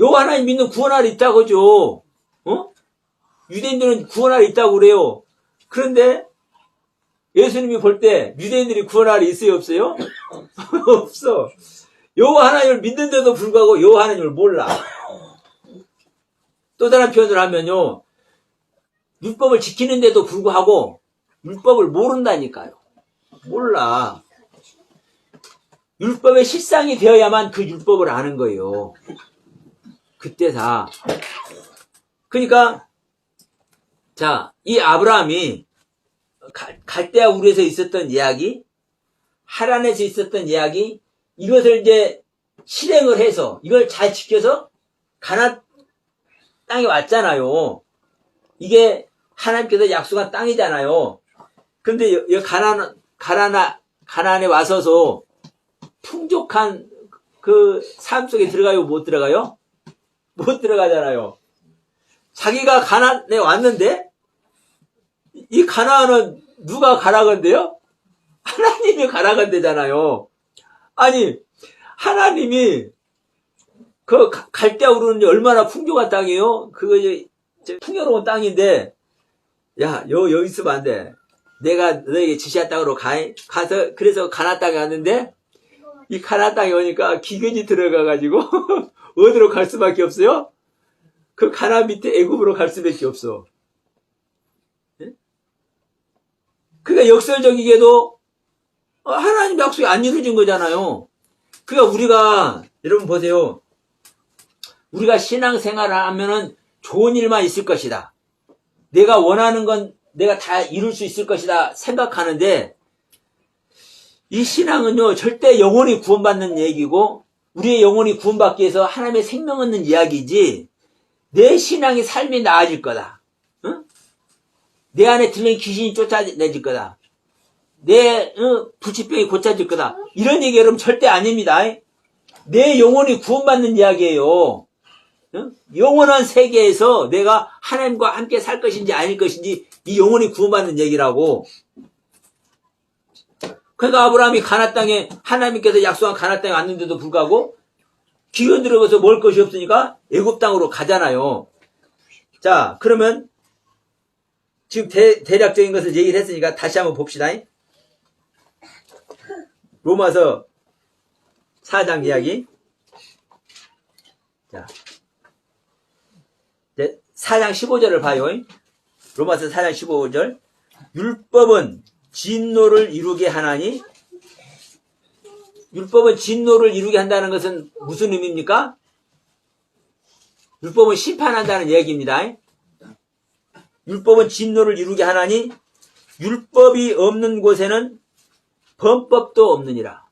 요 하나님 믿는 구원할이 있다고 하죠. 유대인들은 구원할이 있다고 그래요. 그런데 예수님이 볼 때 유대인들이 구원할이 있어요, 없어요? 없어. 요 하나님을 믿는데도 불구하고 요 하나님을 몰라. 또 다른 표현을 하면요, 율법을 지키는데도 불구하고 율법을 모른다니까요. 몰라. 율법의 실상이 되어야만 그 율법을 아는 거예요. 그때 다. 그러니까 자, 이 아브라함이 갈대아 우르에서 있었던 이야기, 하란에서 있었던 이야기, 이것을 이제 실행을 해서 이걸 잘 지켜서 가나안 땅에 왔잖아요. 이게 하나님께서 약속한 땅이잖아요. 근데 여기 가나안에 와서서 풍족한 그 삶 속에 들어가요? 못 들어가요? 못 들어가잖아요. 자기가 가나안에 왔는데 이 가나안은 누가 가라건데요? 하나님이 가라건대잖아요. 아니, 하나님이 그 갈대아 우르는 얼마나 풍족한 땅이에요? 그거 이제 풍요로운 땅인데, 야, 여기 있으면 안 돼. 내가 너에게 지시한 땅으로 가서, 그래서 가나안 땅에 왔는데, 이 가나안 땅에 오니까 기근이 들어가가지고, 어디로 갈 수밖에 없어요? 그 가나안 밑에 애굽으로 갈 수밖에 없어. 예? 그러니까 역설적이게도, 하나님 약속이 안 이루어진 거잖아요. 그러니까 우리가, 여러분 보세요. 우리가 신앙생활을 하면은 좋은 일만 있을 것이다. 내가 원하는 건 내가 다 이룰 수 있을 것이다 생각하는데, 이 신앙은요, 절대 영혼이 구원받는 얘기고, 우리의 영혼이 구원받기 위해서 하나님의 생명 얻는 이야기지, 내 신앙의 삶이 나아질 거다. 응? 내 안에 들린 귀신이 쫓아내질 거다. 내 불치병이 고쳐질 거다. 이런 얘기 여러분 절대 아닙니다. 내 영혼이 구원받는 이야기예요. 영원한 세계에서 내가 하나님과 함께 살 것인지 아닐 것인지 이 영혼이 구원받는 얘기라고. 그러니까 아브라함이 가나안 땅에 하나님께서 약속한 가나안 땅에 왔는데도 불구하고 기근 들어가서 먹을 것이 없으니까 애굽 땅으로 가잖아요. 자, 그러면 지금 대략적인 것을 얘기를 했으니까 다시 한번 봅시다. 로마서 4장 이야기. 자, 4장 15절을 봐요. 로마서 4장 15절. 율법은 진노를 이루게 하나니, 율법은 진노를 이루게 한다는 것은 무슨 의미입니까? 율법은 심판한다는 얘기입니다. 율법은 진노를 이루게 하나니 율법이 없는 곳에는 범법도 없느니라.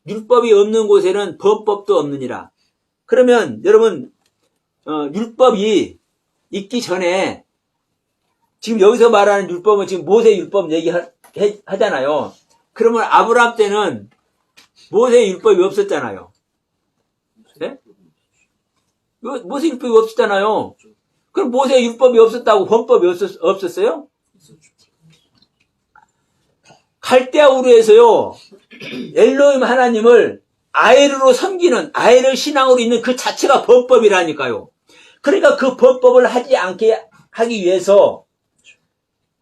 율법이 없는 곳에는 범법도 없느니라. 그러면 여러분 율법이 있기 전에 지금 여기서 말하는 율법은 지금 모세 율법 얘기하잖아요. 그러면 아브라함 때는 모세 율법이 없었잖아요. 네? 모세 율법이 없었잖아요. 그럼 모세 율법이 없었다고 범법이 없었어요? 갈대아 우르에서요, 엘로힘 하나님을 아에르로 섬기는, 아에르 신앙으로 있는 그 자체가 범법이라니까요. 그러니까 그 범법을 하지 않게 하기 위해서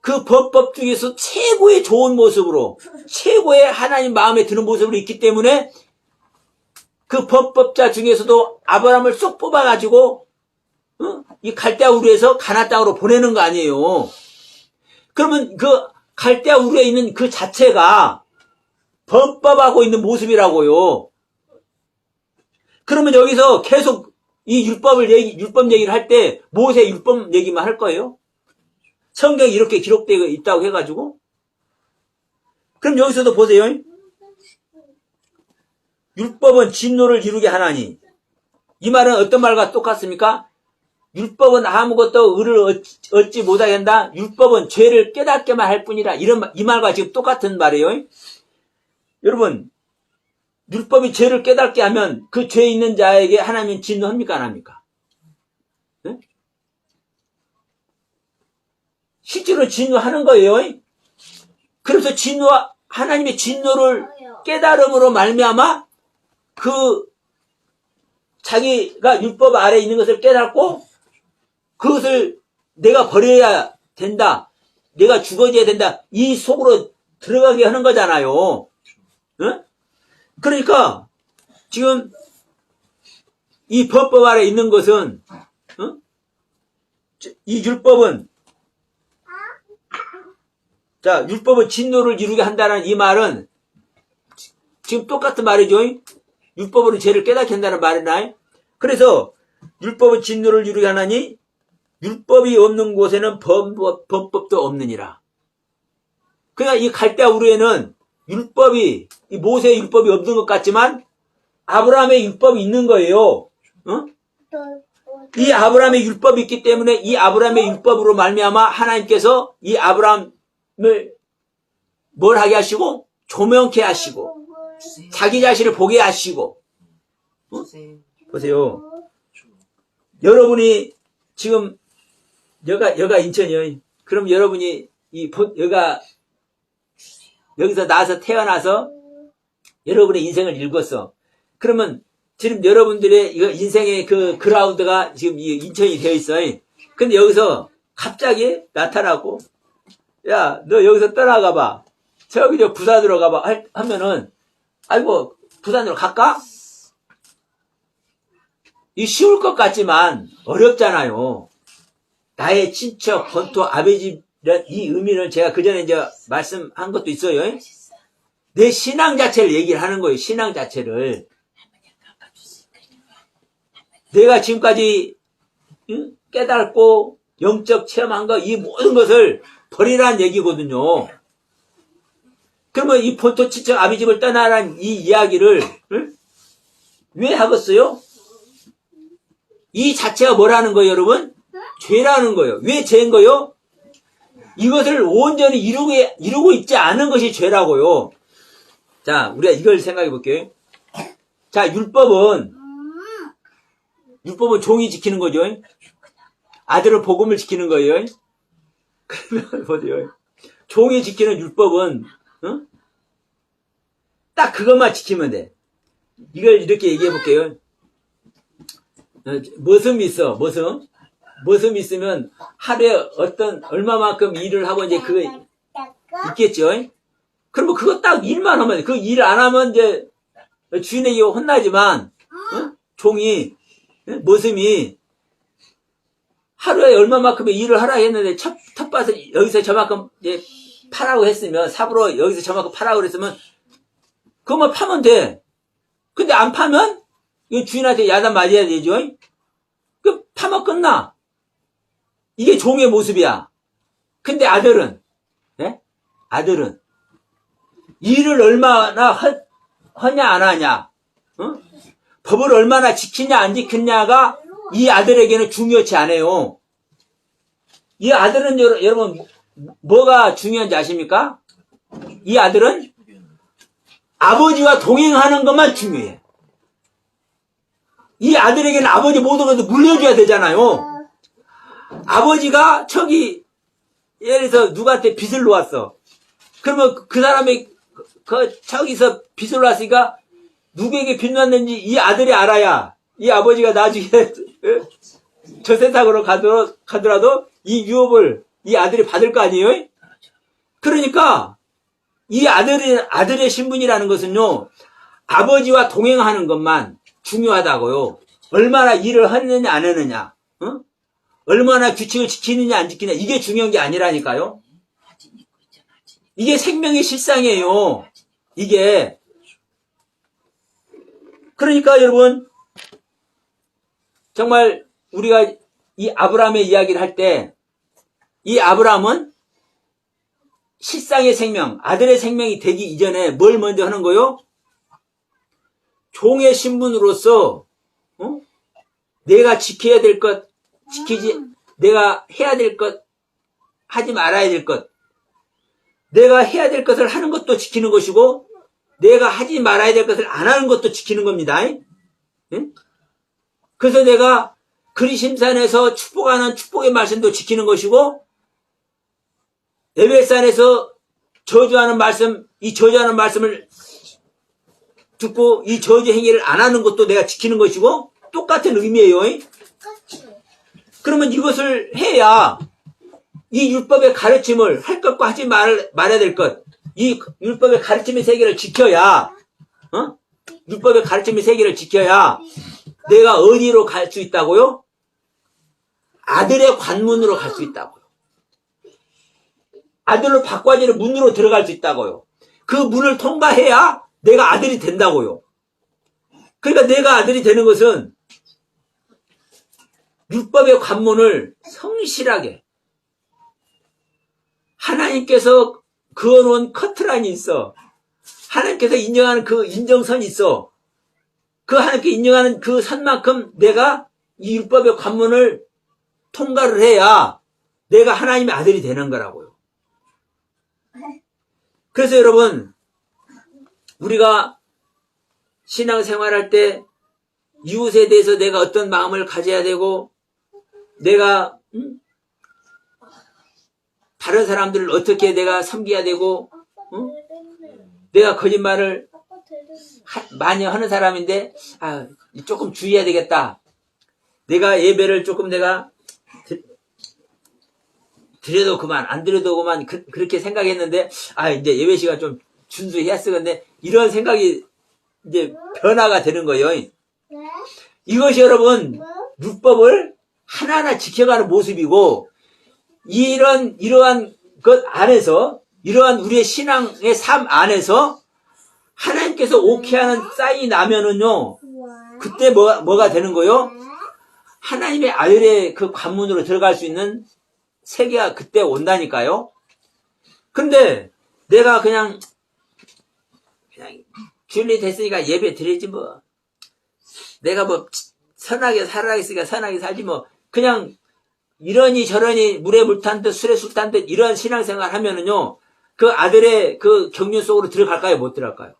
그 범법 중에서 최고의 좋은 모습으로, 최고의 하나님 마음에 드는 모습으로 있기 때문에 그 범법자 중에서도 아브라함을 쏙 뽑아가지고 이 갈대아 우르에서 가나안 땅으로 보내는 거 아니에요. 그러면 그 갈대아 우르에 있는 그 자체가 범법하고 있는 모습이라고요. 그러면 여기서 계속 이 율법 얘기를 할 때 모세 율법 얘기만 할 거예요? 성경에 이렇게 기록되어 있다고 해가지고. 그럼 여기서도 보세요. 율법은 진노를 이루게 하나니. 이 말은 어떤 말과 똑같습니까? 율법은 아무것도 의를 얻지 못하게 한다. 율법은 죄를 깨닫게만 할 뿐이라. 이 말과 지금 똑같은 말이에요. 여러분, 율법이 죄를 깨닫게 하면 그 죄 있는 자에게 하나님은 진노합니까? 안 합니까? 네? 실제로 진노하는 거예요. 그래서 하나님의 진노를 깨달음으로 말미암아 그 자기가 율법 아래에 있는 것을 깨닫고 그것을 내가 버려야 된다. 내가 죽어져야 된다. 이 속으로 들어가게 하는 거잖아요. 응? 그러니까 지금 이 법법 아래에 있는 것은 이 율법은 율법은 진노를 이루게 한다는 이 말은 지금 똑같은 말이죠. 율법으로 죄를 깨닫게 한다는 말이나요? 그래서 율법은 진노를 이루게 하나니 율법이 없는 곳에는 범법도 없느니라. 그러니까 이 갈대아 우르에는 율법이, 이 모세의 율법이 없는 것 같지만 아브라함의 율법이 있는 거예요. 이 아브라함의 율법이 있기 때문에 이 아브라함의 율법으로 말미암아 하나님께서 이 아브라함을 뭘 하게 하시고 조명케 하시고 자기 자신을 보게 하시고 보세요. 여러분이 지금 여가 인천이요. 그럼 여러분이 여기서 나서 태어나서 여러분의 인생을 읽었어. 그러면 지금 여러분들의 인생의 그 그라운드가 지금 인천이 되어 있어요. 근데 여기서 갑자기 나타나고, 야, 너 여기서 떠나가 봐. 저기 저 부산으로 가봐. 하면은, 아이고, 부산으로 갈까? 이 쉬울 것 같지만 어렵잖아요. 나의 친척, 본토, 아버지, 이 의미를 제가 그 전에 이제 말씀한 것도 있어요. 내 신앙 자체를 얘기를 하는 거예요. 신앙 자체를. 내가 지금까지 깨닫고 영적 체험한 거, 이 모든 것을 버리라는 얘기거든요. 그러면 이 본토, 친척, 아비집을 떠나라는 이 이야기를 왜 하겠어요? 이 자체가 뭐라는 거예요, 여러분? 죄라는 거예요. 왜 죄인 거예요? 이것을 온전히 이루고 있지 않은 것이 죄라고요. 자, 우리가 이걸 생각해 볼게요. 자, 율법은 율법은 종이 지키는 거죠. 아들은 복음을 지키는 거예요. 그러면 보세요. 종이 지키는 율법은 딱 그것만 지키면 돼. 이걸 이렇게 얘기해 볼게요. 머슴이 있어. 머슴 있으면 하루에 얼마만큼 일을 하고 이제 그거 있겠죠. 그러면 그거 딱 일만 하면 돼. 그 일 안 하면 이제 주인에게 혼나지만 종이 머슴이 하루에 얼마만큼의 일을 하라 했는데 텃밭을 여기서 저만큼 이제 파라고 했으면 삽으로 여기서 저만큼 파라고 그랬으면 그것만 파면 돼. 근데 안 파면 주인한테 야단 맞아야 되죠. 그 파면 끝나. 이게 종의 모습이야. 근데 아들은 일을 얼마나 하냐 안 하냐, 법을 얼마나 지키냐 안 지키냐가 이 아들에게는 중요치 않아요. 이 아들은 여러분 뭐가 중요한지 아십니까? 이 아들은 아버지와 동행하는 것만 중요해. 이 아들에게는 아버지 모든 것을 물려줘야 되잖아요. 아버지가 예를 들어서 누구한테 빚을 놓았어. 그러면 그 사람이 저기서 빚을 놨으니까 누구에게 빚 놨는지 이 아들이 알아야 이 아버지가 나중에 저 세상으로 가더라도 이 유업을 이 아들이 받을 거 아니에요? 그러니까 이 아들의 신분이라는 것은요, 아버지와 동행하는 것만 중요하다고요. 얼마나 일을 하느냐 안 하느냐, 얼마나 규칙을 지키느냐 안 지키느냐, 이게 중요한 게 아니라니까요. 이게 생명의 실상이에요. 이게. 그러니까 여러분, 정말 우리가 이 아브라함의 이야기를 할 때, 이 아브라함은 실상의 생명, 아들의 생명이 되기 이전에 뭘 먼저 하는 거요? 종의 신분으로서 내가 지켜야 될 것, 내가 해야 될 것, 하지 말아야 될 것, 내가 해야 될 것을 하는 것도 지키는 것이고 내가 하지 말아야 될 것을 안 하는 것도 지키는 겁니다. 그래서 내가 그리심산에서 축복하는 축복의 말씀도 지키는 것이고 에베산에서 저주하는 말씀, 이 저주하는 말씀을 듣고 이 저주 행위를 안 하는 것도 내가 지키는 것이고 똑같은 의미예요. 그러면 이것을 해야 이 율법의 가르침을 할 것과 하지 말아야 될 것, 이 율법의 가르침의 세계를 지켜야, 율법의 가르침의 세계를 지켜야 내가 어디로 갈 수 있다고요? 아들의 관문으로 갈 수 있다고요. 아들로 바꿔지는 문으로 들어갈 수 있다고요. 그 문을 통과해야 내가 아들이 된다고요. 그러니까 내가 아들이 되는 것은 율법의 관문을 성실하게 하나님께서 그어놓은 커트라인이 있어. 하나님께서 인정하는 그 인정선이 있어. 그 하나님께 인정하는 그 선만큼 내가 이 율법의 관문을 통과를 해야 내가 하나님의 아들이 되는 거라고요. 그래서 여러분, 우리가 신앙생활할 때 이웃에 대해서 내가 어떤 마음을 가져야 되고 내가 다른 사람들을 어떻게 내가 섬겨야 되고 내가 거짓말을 많이 하는 사람인데 조금 주의해야 되겠다. 내가 예배를 조금 내가 드려도 그만 안 드려도 그만 그렇게 생각했는데 이제 예배 시간 좀 준수해야 쓰겠네. 이런 생각이 이제 변화가 되는 거예요. 이것이 여러분 율법을 하나하나 지켜가는 모습이고 이러한 것 안에서 이러한 우리의 신앙의 삶 안에서 하나님께서 오케이 하는 사인이 나면은요 그때 뭐가 되는 거요? 하나님의 아들의 그 관문으로 들어갈 수 있는 세계가 그때 온다니까요. 근데 내가 그냥 주일이 됐으니까 예배 드리지 뭐. 내가 뭐 선하게 살아야겠으니까 선하게 살지 뭐. 그냥 이러니 저러니 물에 물 탄 듯 술에 술 탄 듯 이런 신앙생활 하면은요 그 아들의 그 경륜 속으로 들어갈까요? 못 들어갈까요?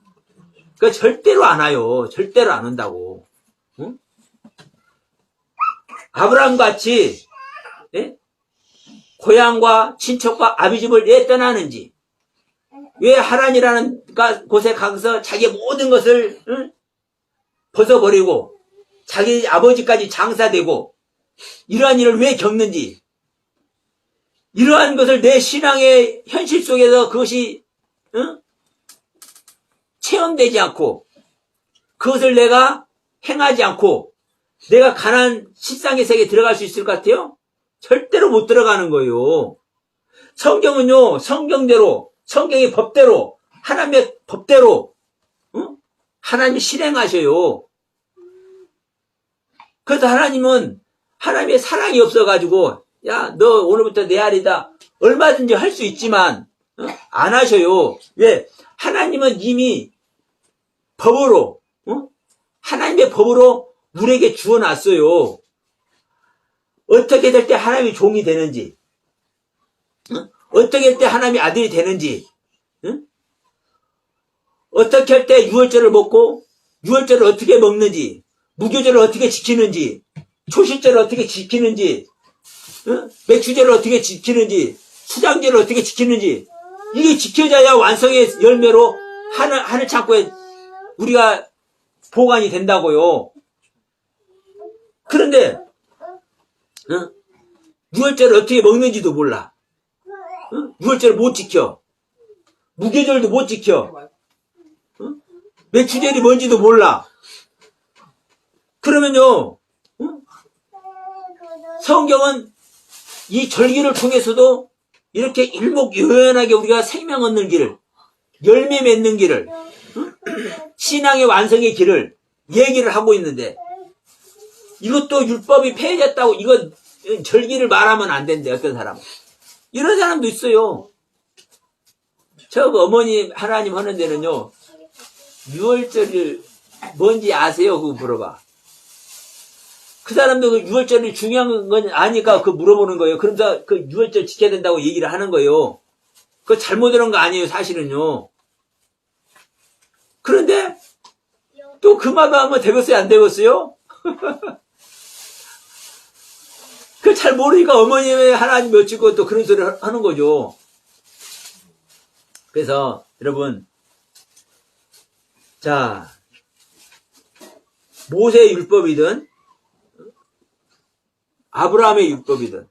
그 절대로 안 와요. 절대로 안 온다고. 응? 아브라함 같이 예? 고향과 친척과 아비 집을 내 떠나는지, 왜 하란이라는 곳에 가서 자기의 모든 것을 벗어버리고 자기 아버지까지 장사되고 이러한 일을 왜 겪는지, 이러한 것을 내 신앙의 현실 속에서 그것이 체험되지 않고 그것을 내가 행하지 않고 내가 가난안 실상의 세계에 들어갈 수 있을 것 같아요? 절대로 못 들어가는 거예요. 성경은요, 성경대로, 성경의 법대로, 하나님의 법대로 하나님이 실행하셔요. 그래서 하나님은 하나님의 사랑이 없어가지고 야, 너 오늘부터 내 아리다 얼마든지 할 수 있지만 안 하셔요. 왜? 하나님은 이미 법으로 하나님의 법으로 우리에게 주어놨어요. 어떻게 될 때 하나님이 종이 되는지, 어떻게 할 때 하나님이 아들이 되는지, 어떻게 할 때 유월절을 먹고 유월절을 어떻게 먹는지, 무교절을 어떻게 지키는지, 초실절을 어떻게 지키는지, 맥주절을 어떻게 지키는지, 수장절을 어떻게 지키는지, 이게 지켜져야 완성의 열매로 하늘 창고에 우리가 보관이 된다고요. 그런데 유월절을 어떻게 먹는지도 몰라. 유월절을 못 지켜. 무교절도 못 지켜. 맥주절이 뭔지도 몰라. 그러면요, 성경은 이 절기를 통해서도 이렇게 일목요연하게 우리가 생명 얻는 길을, 열매 맺는 길을, 신앙의 완성의 길을 얘기를 하고 있는데, 이것도 율법이 폐해졌다고 이거 절기를 말하면 안 된대. 어떤 사람은 이런 사람도 있어요. 저 어머니 하나님 하는 데는요, 유월절을 뭔지 아세요? 그거 물어봐. 그 사람도 그 유월절이 중요한 건 아니까 그 물어보는 거예요. 그러면서 그 유월절 지켜야 된다고 얘기를 하는 거예요. 그거 잘못 들은 거 아니에요, 사실은요. 그런데 또 그 말만 하면 되겠어요, 안 되겠어요? 그 잘 모르니까 어머님의 하나님 맺히고 또 그런 소리를 하는 거죠. 그래서 여러분, 자, 모세의 율법이든 아브라함의 율법이든,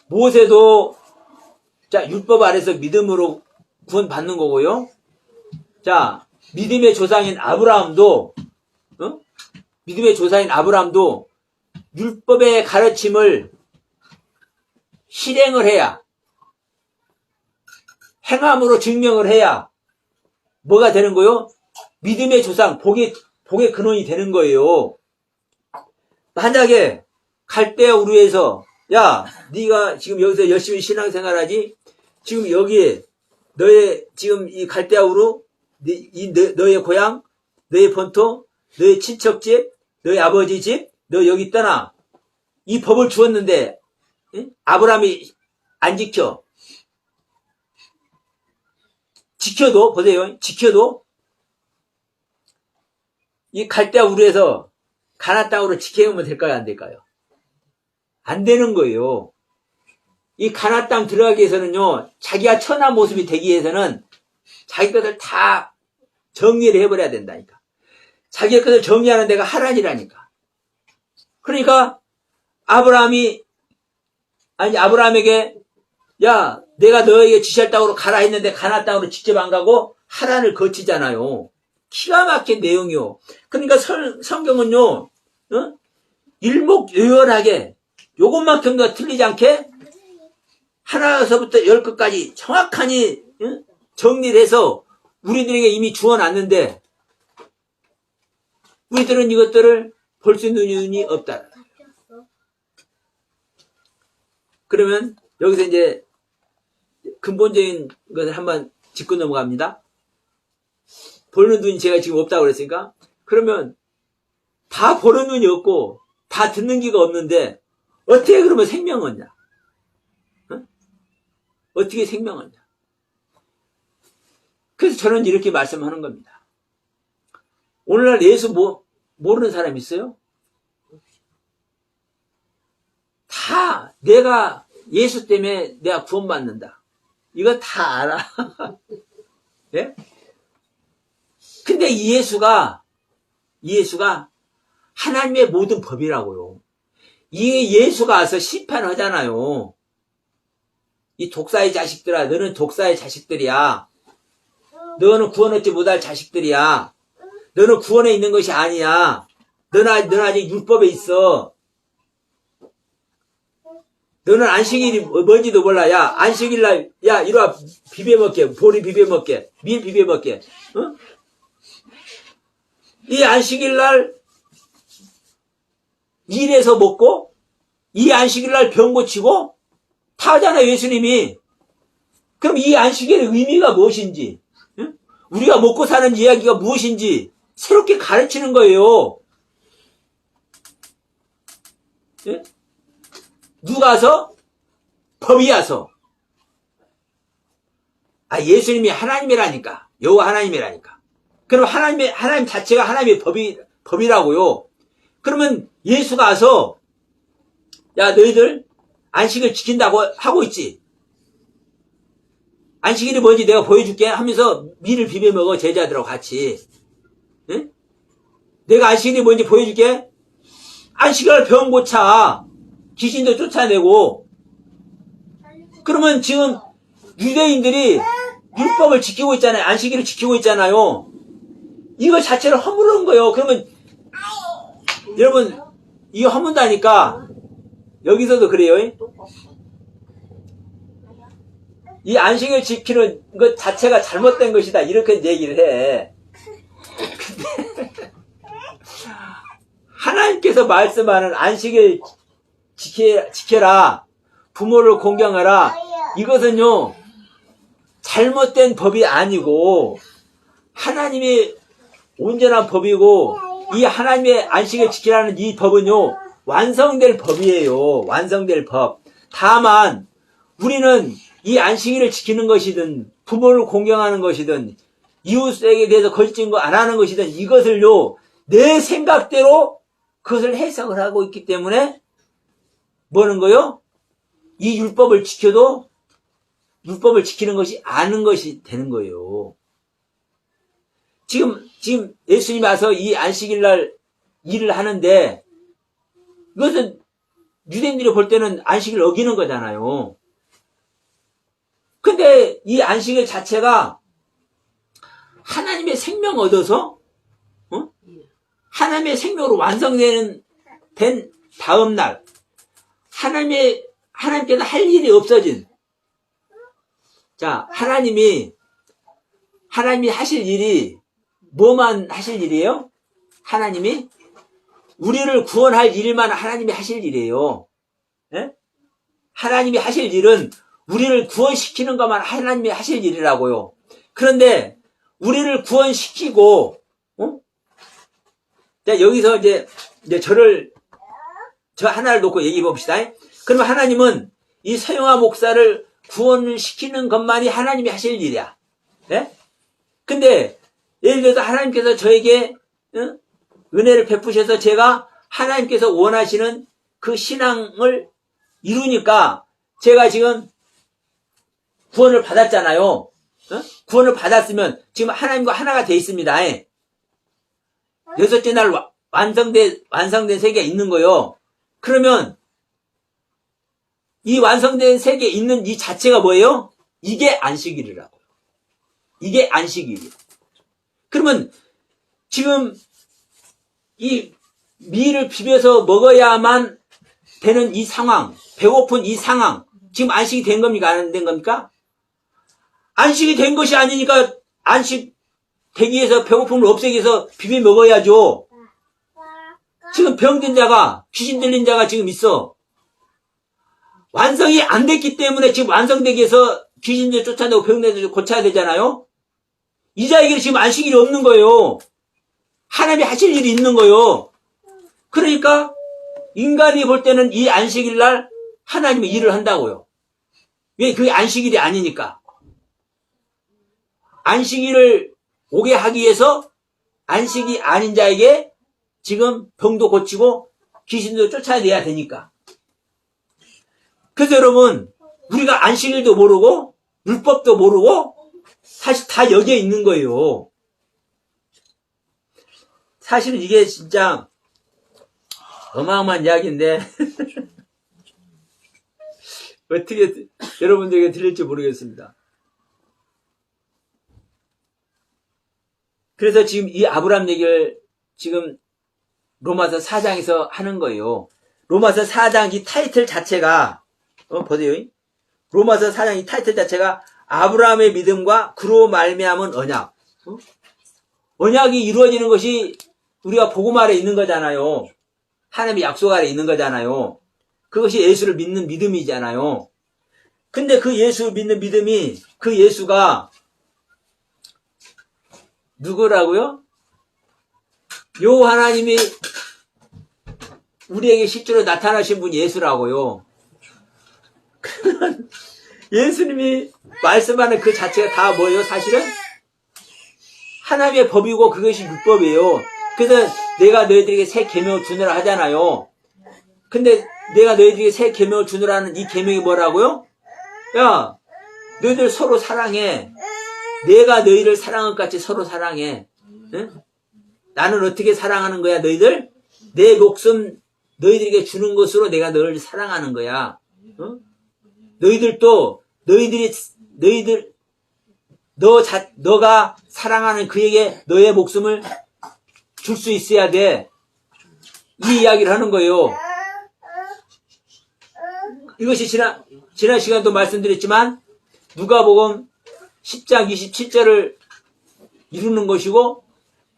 모세도 자 율법 아래서 믿음으로 구원 받는 거고요. 자, 믿음의 조상인 아브라함도 믿음의 조상인 아브라함도 율법의 가르침을 실행을 해야, 행함으로 증명을 해야 뭐가 되는 거요? 믿음의 조상, 복의 근원이 되는 거예요. 만약에 갈대아 우르에서 야, 네가 지금 여기서 열심히 신앙생활하지? 지금 여기에 너의 지금 이 갈대아 우르, 너의 고향, 너의 본토, 너의 친척집, 너의 아버지 집, 너 여기 떠나. 이 법을 주었는데 아브라함이 안 지켜. 지켜도, 보세요. 지켜도 이 갈대아 우르에서 가나안 땅으로 지켜오면 될까요? 안 될까요? 안 되는 거예요. 이 가나안 땅 들어가기 위해서는요, 자기가 천한 모습이 되기 위해서는 자기 것을 다 정리를 해버려야 된다니까. 자기 것을 정리하는 데가 하란이라니까. 그러니까 아브라함에게 야, 내가 너에게 지시할 땅으로 가라 했는데 가나안 땅으로 직접 안 가고 하란을 거치잖아요. 기가 막힌 내용이요. 그러니까 성경은요, 일목요연하게 요것만큼도 틀리지 않게 하나서부터 열 끝까지 정확하니 정리를 해서 우리들에게 이미 주어놨는데 우리들은 이것들을 볼 수 있는 눈이 없다. 그러면 여기서 이제 근본적인 것을 한번 짚고 넘어갑니다. 보는 눈이 제가 지금 없다고 그랬으니까, 그러면 다 보는 눈이 없고 다 듣는 귀가 없는데 어떻게 그러면 생명 얻냐? 어떻게 생명 얻냐? 그래서 저는 이렇게 말씀하는 겁니다. 오늘날 예수 모르는 사람 있어요? 다 내가 예수 때문에 내가 구원받는다. 이거 다 알아. 예? 근데 이 예수가 하나님의 모든 법이라고요. 이 예수가 와서 심판하잖아요. 이 독사의 자식들아, 너는 독사의 자식들이야. 너는 구원 얻지 못할 자식들이야. 너는 구원에 있는 것이 아니야. 너는 아직 율법에 있어. 너는 안식일이 뭔지도 몰라. 야, 안식일날, 야, 이리와 비벼먹게. 보리 비벼먹게. 밀 비벼먹게. 어? 이 안식일날 일해서 먹고, 이 안식일날 병 고치고, 다 하잖아요, 예수님이. 그럼 이 안식일의 의미가 무엇인지, 응? 우리가 먹고 사는 이야기가 무엇인지 새롭게 가르치는 거예요. 예? 누가 와서? 법이 와서. 예수님이 하나님이라니까. 여호와 하나님이라니까. 그럼 하나님 자체가 하나님의 법이라고요. 그러면 예수가 와서, 야, 너희들 안식을 지킨다고 하고 있지. 안식일이 뭔지 내가 보여줄게 하면서 밀을 비벼 먹어, 제자들하고 같이. 응? 내가 안식일이 뭔지 보여줄게. 안식일 병 고쳐. 귀신도 쫓아내고. 그러면 지금 유대인들이 율법을 지키고 있잖아요. 안식일을 지키고 있잖아요. 이거 자체를 허물은 거예요. 그러면 여러분 이거 허문다니까. 여기서도 그래요. 이 안식을 지키는 것 자체가 잘못된 것이다. 이렇게 얘기를 해. 근데 하나님께서 말씀하는 안식을 지켜라. 부모를 공경하라. 이것은요, 잘못된 법이 아니고 하나님의 온전한 법이고, 이 하나님의 안식을 지키라는 이 법은요, 완성될 법이에요. 완성될 법. 다만 우리는 이 안식일을 지키는 것이든 부모를 공경하는 것이든 이웃에게 대해서 거짓된 거 안 하는 것이든 이것을요, 내 생각대로 그것을 해석을 하고 있기 때문에 뭐는 거요? 이 율법을 지켜도 율법을 지키는 것이 아는 것이 되는 거예요. 지금 예수님이 와서 이 안식일날 일을 하는데 이것은 유대인들이 볼 때는 안식일을 어기는 거잖아요. 근데 이 안식일 자체가 하나님의 생명 얻어서 하나님의 생명으로 완성된 다음 날 하나님께서 할 일이 없어진, 자, 하나님이 하실 일이 뭐만 하실 일이에요? 하나님이 우리를 구원할 일만 하나님이 하실 일이에요. 예? 하나님이 하실 일은 우리를 구원시키는 것만 하나님이 하실 일이라고요. 그런데 우리를 구원시키고, 자, 여기서 이제 저 하나를 놓고 얘기해 봅시다. 그러면 하나님은 이 서영아 목사를 구원시키는 것만이 하나님이 하실 일이야. 예? 근데 예를 들어서 하나님께서 저에게 은혜를 베푸셔서 제가 하나님께서 원하시는 그 신앙을 이루니까 제가 지금 구원을 받았잖아요. 구원을 받았으면 지금 하나님과 하나가 돼 있습니다. 여섯째 날 완성된 세계가 있는 거요. 그러면 이 완성된 세계에 있는 이 자체가 뭐예요? 이게 안식일이라고요. 이게 안식일이에요. 그러면 지금 이 밀을 비벼서 먹어야만 되는 이 상황, 배고픈 이 상황, 지금 안식이 된 겁니까? 안 된 겁니까? 안식이 된 것이 아니니까 안식 되기 위해서 배고픔을 없애기 위해서 비벼 먹어야죠. 지금 병든 자가, 귀신 들린 자가 지금 있어. 완성이 안 됐기 때문에 지금 완성되기 위해서 귀신들 쫓아내고 병들도 고쳐야 되잖아요. 이 자에게는 지금 안식일이 없는 거예요. 하나님이 하실 일이 있는 거예요. 그러니까 인간이 볼 때는 이 안식일 날 하나님이 일을 한다고요. 왜? 그게 안식일이 아니니까. 안식일을 오게 하기 위해서 안식이 아닌 자에게 지금 병도 고치고 귀신도 쫓아내야 되니까. 그래서 여러분, 우리가 안식일도 모르고 율법도 모르고 사실 다 여기에 있는 거예요. 사실은 이게 진짜 어마어마한 이야기인데 어떻게 여러분들에게 들릴지 모르겠습니다. 그래서 지금 이 아브라함 얘기를 지금 로마서 4장에서 하는 거예요. 로마서 4장 이 타이틀 자체가 보세요. 로마서 4장 이 타이틀 자체가 아브라함의 믿음과 그로 말미암은 언약. 언약이 이루어지는 것이 우리가 복음 아래 있는 거잖아요. 하나님의 약속 아래 있는 거잖아요. 그것이 예수를 믿는 믿음이잖아요. 근데 그 예수 믿는 믿음이 그 예수가 누구라고요? 요 하나님이 우리에게 실제로 나타나신 분이 예수라고요. 예수님이 말씀하는 그 자체가 다 뭐예요? 사실은 하나님의 법이고 그것이 율법이에요. 그래서 내가 너희들에게 새 계명을 주느라 하잖아요. 근데 내가 너희들에게 새 계명을 주느라는 이 계명이 뭐라고요? 야, 너희들 서로 사랑해. 내가 너희를 사랑한 것 같이 서로 사랑해. 응? 나는 어떻게 사랑하는 거야, 너희들? 내 목숨 너희들에게 주는 것으로 내가 너희를 사랑하는 거야. 응? 너희들도 너가 사랑하는 그에게 너의 목숨을 줄 수 있어야 돼. 이 이야기를 하는 거예요. 이것이 지난 시간도 말씀드렸지만 누가복음 10장 27절을 이루는 것이고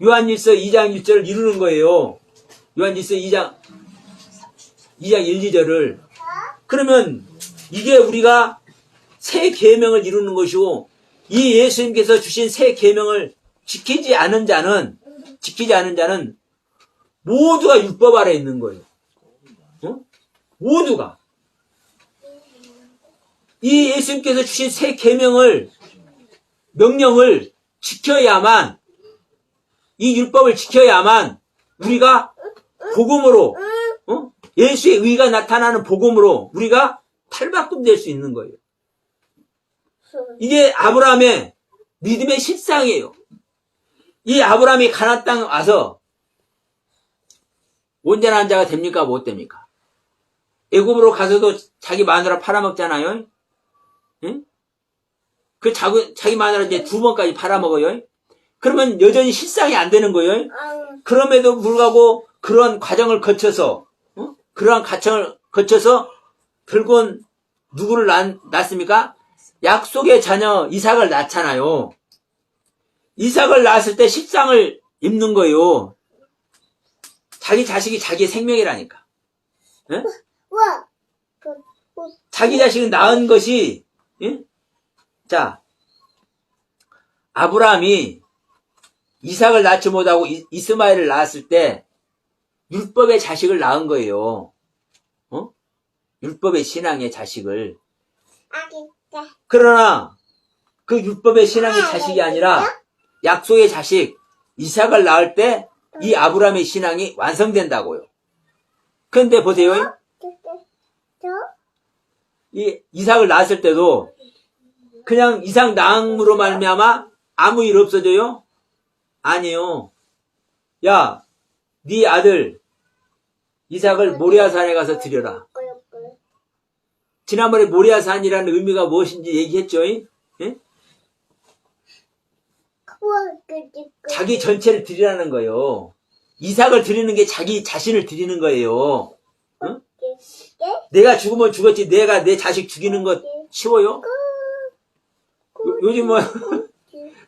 요한일서 2장 1절을 이루는 거예요. 요한일서 2장 1, 2절을. 그러면 이게 우리가 새 계명을 이루는 것이고 이 예수님께서 주신 새 계명을 지키지 않은 자는 모두가 율법 아래 있는 거예요. 모두가. 이 예수님께서 주신 새 계명을 명령을 지켜야만 이 율법을 지켜야만 우리가 복음으로 예수의 의가 나타나는 복음으로 우리가 탈바꿈될 수 있는 거예요. 이게 아브라함의 믿음의 실상이에요. 이 아브라함이 가나안 땅 와서 온전한 자가 됩니까? 못 됩니까? 애굽으로 가서도 자기 마누라 팔아먹잖아요. 응? 자기 마누라 이제 2번까지 팔아먹어요. 그러면 여전히 실상이 안 되는 거예요. 그럼에도 불구하고 그러한 과정을 거쳐서 결국은 누구를 낳습니까? 약속의 자녀 이삭을 낳잖아요. 이삭을 낳았을 때 실상을 입는 거예요. 자기 자식이 자기의 생명이라니까. 예? 자기 자식을 낳은 것이, 예? 자, 아브라함이 이삭을 낳지 못하고 이스마엘을 낳았을 때 율법의 자식을 낳은 거예요. 율법의 신앙의 자식을. 그러나 그 율법의 신앙의 자식이 아니라 약속의 자식 이삭을 낳을 때 이 아브라함의 신앙이 완성된다고요. 그런데 보세요. 이 이삭을 낳았을 때도 그냥 이삭 낳음으로 말미암아 아무 일 없어져요? 아니요. 야, 네 아들 이삭을 모리아산에 가서 드려라. 지난번에 모리아산이라는 의미가 무엇인지 얘기했죠? 예? 자기 전체를 드리라는 거예요. 이삭을 드리는 게 자기 자신을 드리는 거예요. 응? 내가 죽으면 죽었지 내가 내 자식 죽이는 것 쉬워요? 요즘 뭐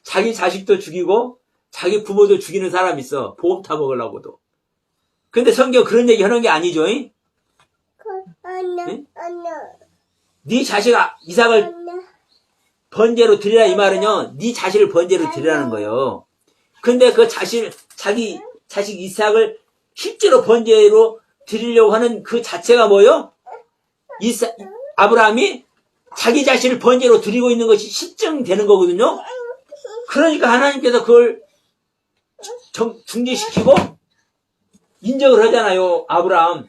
자기 자식도 죽이고 자기 부모도 죽이는 사람 있어. 보험 타먹으려고도. 근데 성경 그런 얘기 하는 게 아니죠? 응? 네 자식 이삭을 번제로 드리라 이 말은요. 네 자식을 번제로 드리라는 거예요. 근데 그 자기 자식 이삭을 실제로 번제로 드리려고 하는 그 자체가 뭐예요? 아브라함이 자기 자신을 번제로 드리고 있는 것이 실증되는 거거든요. 그러니까 하나님께서 그걸 중지시키고 인정을 하잖아요. 아브라함.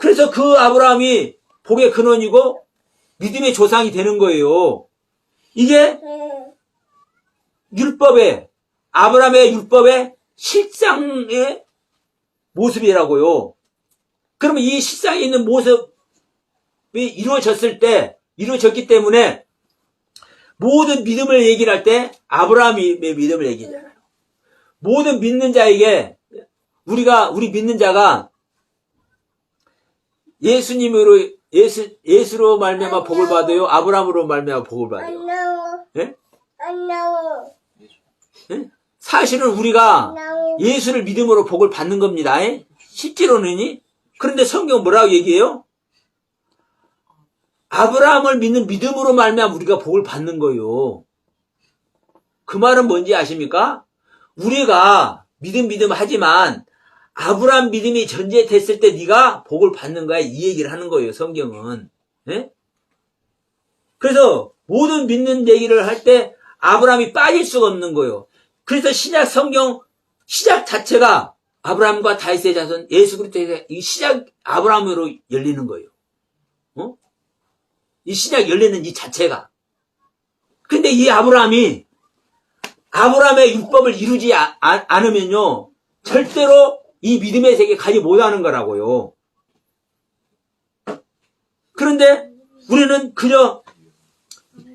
그래서 그 아브라함이 복의 근원이고 믿음의 조상이 되는 거예요. 이게 율법의, 아브라함의 율법의 실상의 모습이라고요. 그러면 이 실상에 있는 모습이 이루어졌기 때문에 모든 믿음을 얘기를 할 때 아브라함의 믿음을 얘기하잖아요. 모든 믿는 자에게 우리 믿는 자가 예수로 말미암아 복을 받아요? 아브라함으로 말미암아 복을 받아요? 예? 예? 사실은 우리가 예수를 믿음으로 복을 받는 겁니다. 실제로는. 그런데 성경은 뭐라고 얘기해요? 아브라함을 믿는 믿음으로 말미암아 우리가 복을 받는 거예요. 그 말은 뭔지 아십니까? 우리가 믿음 하지만 아브라함 믿음이 전제됐을 때 네가 복을 받는 거야, 이 얘기를 하는 거예요, 성경은. 예? 그래서 모든 믿는 얘기를 할 때 아브라함이 빠질 수가 없는 거예요. 그래서 성경 시작 자체가 아브라함과 다윗의 자손 예수 그리스도의 이 시작 아브라함으로 열리는 거예요. 이 시작 열리는 이 자체가. 근데 이 아브라함의 율법을 이루지 않으면요, 절대로 이 믿음의 세계에 가지 못하는 거라고요. 그런데 우리는 그저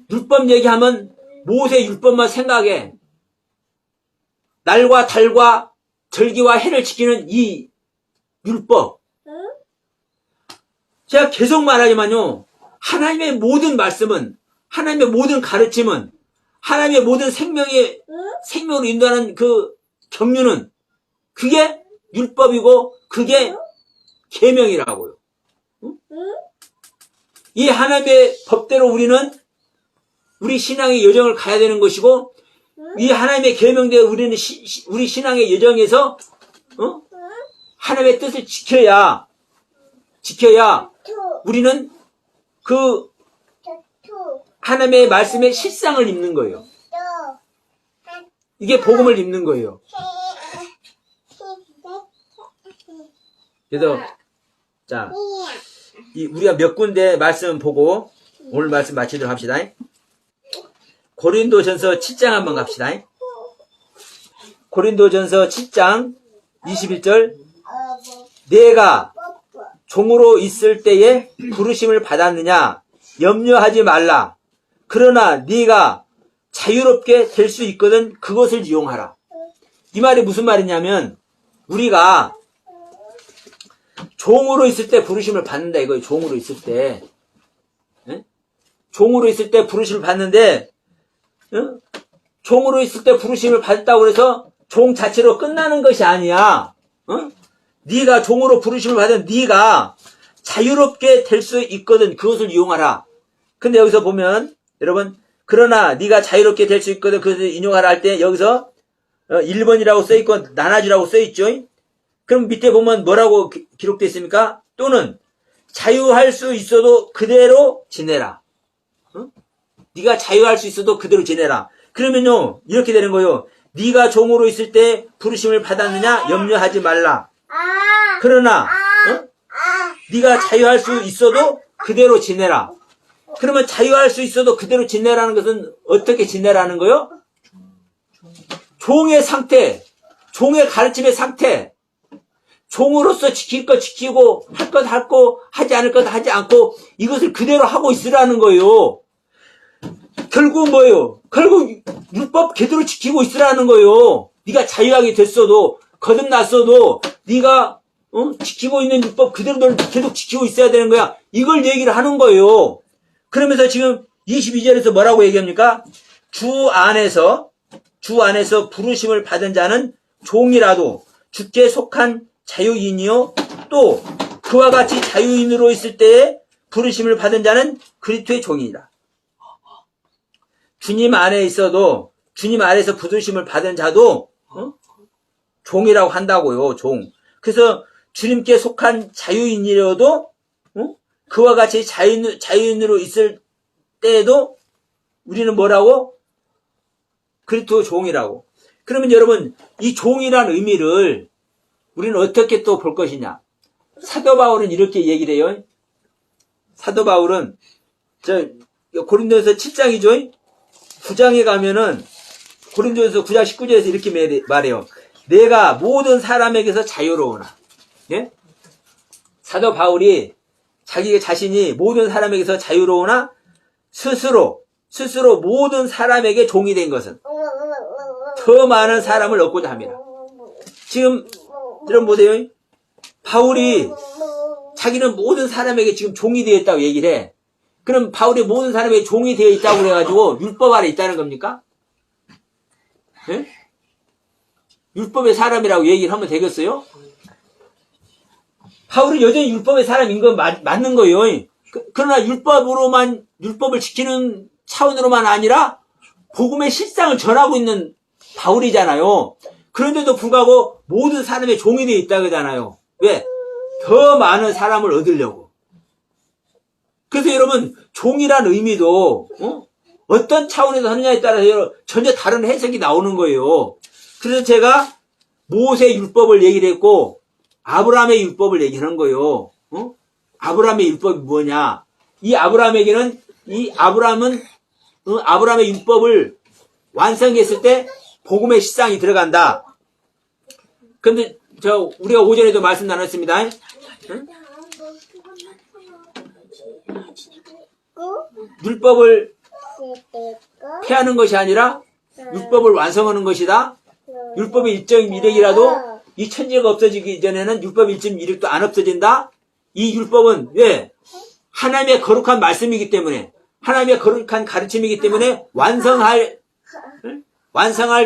율법 얘기하면 모세 율법만 생각해. 날과 달과 절기와 해를 지키는 이 율법. 제가 계속 말하지만요, 하나님의 모든 말씀은, 하나님의 모든 가르침은, 하나님의 모든 생명으로 인도하는 그 경륜은 그게 율법이고 그게 계명이라고요. 이 하나님의 법대로 우리는 우리 신앙의 여정을 가야 되는 것이고, 이 하나님의 계명대로 우리는 우리 신앙의 여정에서 하나님의 뜻을 지켜야 우리는 그 하나님의 말씀의 실상을 입는 거예요. 이게 복음을 입는 거예요. 그래서 자, 우리가 몇 군데 말씀 보고 오늘 말씀 마치도록 합시다. 고린도전서 7장 한번 갑시다. 고린도전서 7장 21절. 내가 종으로 있을 때에 부르심을 받았느냐 염려하지 말라. 그러나 네가 자유롭게 될 수 있거든 그것을 이용하라. 이 말이 무슨 말이냐면, 우리가 종으로 있을 때 부르심을 받는다 이거예요. 종으로 있을 때. 종으로 있을 때 부르심을 받는데, 종으로 있을 때 부르심을 받았다고 해서 종 자체로 끝나는 것이 아니야. 네가 종으로 부르심을 받은 네가 자유롭게 될 수 있거든 그것을 이용하라. 근데 여기서 보면 여러분, 그러나 네가 자유롭게 될 수 있거든 그것을 인용하라 할 때 여기서 1번이라고 써있고 나눠주라고 써있죠. 그럼 밑에 보면 뭐라고 기록되어 있습니까? 또는 자유할 수 있어도 그대로 지내라. 네가 자유할 수 있어도 그대로 지내라. 그러면요, 이렇게 되는 거예요. 네가 종으로 있을 때 부르심을 받았느냐 염려하지 말라. 그러나 네가 자유할 수 있어도 그대로 지내라. 그러면 자유할 수 있어도 그대로 지내라는 것은 어떻게 지내라는 거요? 종의 상태, 종의 가르침의 상태, 종으로서 지킬 것 지키고 할 것 하고 하지 않을 것 하지 않고 이것을 그대로 하고 있으라는 거예요. 결국 뭐예요? 결국 율법 그대로 지키고 있으라는 거예요. 네가 자유하게 됐어도 거듭났어도 네가 지키고 있는 율법 그대로 널 계속 지키고 있어야 되는 거야. 이걸 얘기를 하는 거예요. 그러면서 지금 22절에서 뭐라고 얘기합니까? 주 안에서 부르심을 받은 자는 종이라도 주께 속한 자유인이요 또 그와 같이 자유인으로 있을 때에 부르심을 받은 자는 그리스도의 종이라. 주님 안에 있어도 주님 안에서 부르심을 받은 자도 종이라고 한다고요. 종. 그래서 주님께 속한 자유인이라도 그와 같이 자유인으로 있을 때에도 우리는 뭐라고? 그리스도 종이라고. 그러면 여러분, 이 종이라는 의미를 우리는 어떻게 또 볼 것이냐? 사도 바울은 이렇게 얘기를 해요. 사도 바울은 고린도에서 7장이죠. 9장에 가면은 고린도에서 9장 19절에서 이렇게 말해요. 내가 모든 사람에게서 자유로우나. 예? 사도 바울이 자기 자신이 모든 사람에게서 자유로우나 스스로 모든 사람에게 종이 된 것은 더 많은 사람을 얻고자 합니다. 지금 여러분 보세요. 바울이 자기는 모든 사람에게 지금 종이 되어 있다고 얘기를 해. 그럼 바울이 모든 사람에게 종이 되어 있다고 그래가지고 율법 아래 있다는 겁니까? 예? 율법의 사람이라고 얘기를 하면 되겠어요? 바울은 여전히 율법의 사람인 건 맞는 거예요. 그러나 율법을 지키는 차원으로만 아니라 복음의 실상을 전하고 있는 바울이잖아요. 그런데도 불구하고 모든 사람의 종이 되어 있다고 하잖아요. 왜? 더 많은 사람을 얻으려고. 그래서 여러분, 종이란 의미도 어떤 차원에서 하느냐에 따라서 전혀 다른 해석이 나오는 거예요. 그래서 제가 모세 율법을 얘기를 했고 아브라함의 율법을 얘기하는 거예요. 아브라함의 율법이 뭐냐? 아브라함의 율법을 완성했을 때 복음의 실상이 들어간다. 근데 우리가 오전에도 말씀 나눴습니다. 응? 율법을 폐하는 것이 아니라 율법을 완성하는 것이다. 율법의 일정 미력이라도 이 천지가 없어지기 전에는 율법의 일정 미력도 안 없어진다. 이 율법은 왜? 하나님의 거룩한 말씀이기 때문에, 하나님의 거룩한 가르침이기 때문에 완성할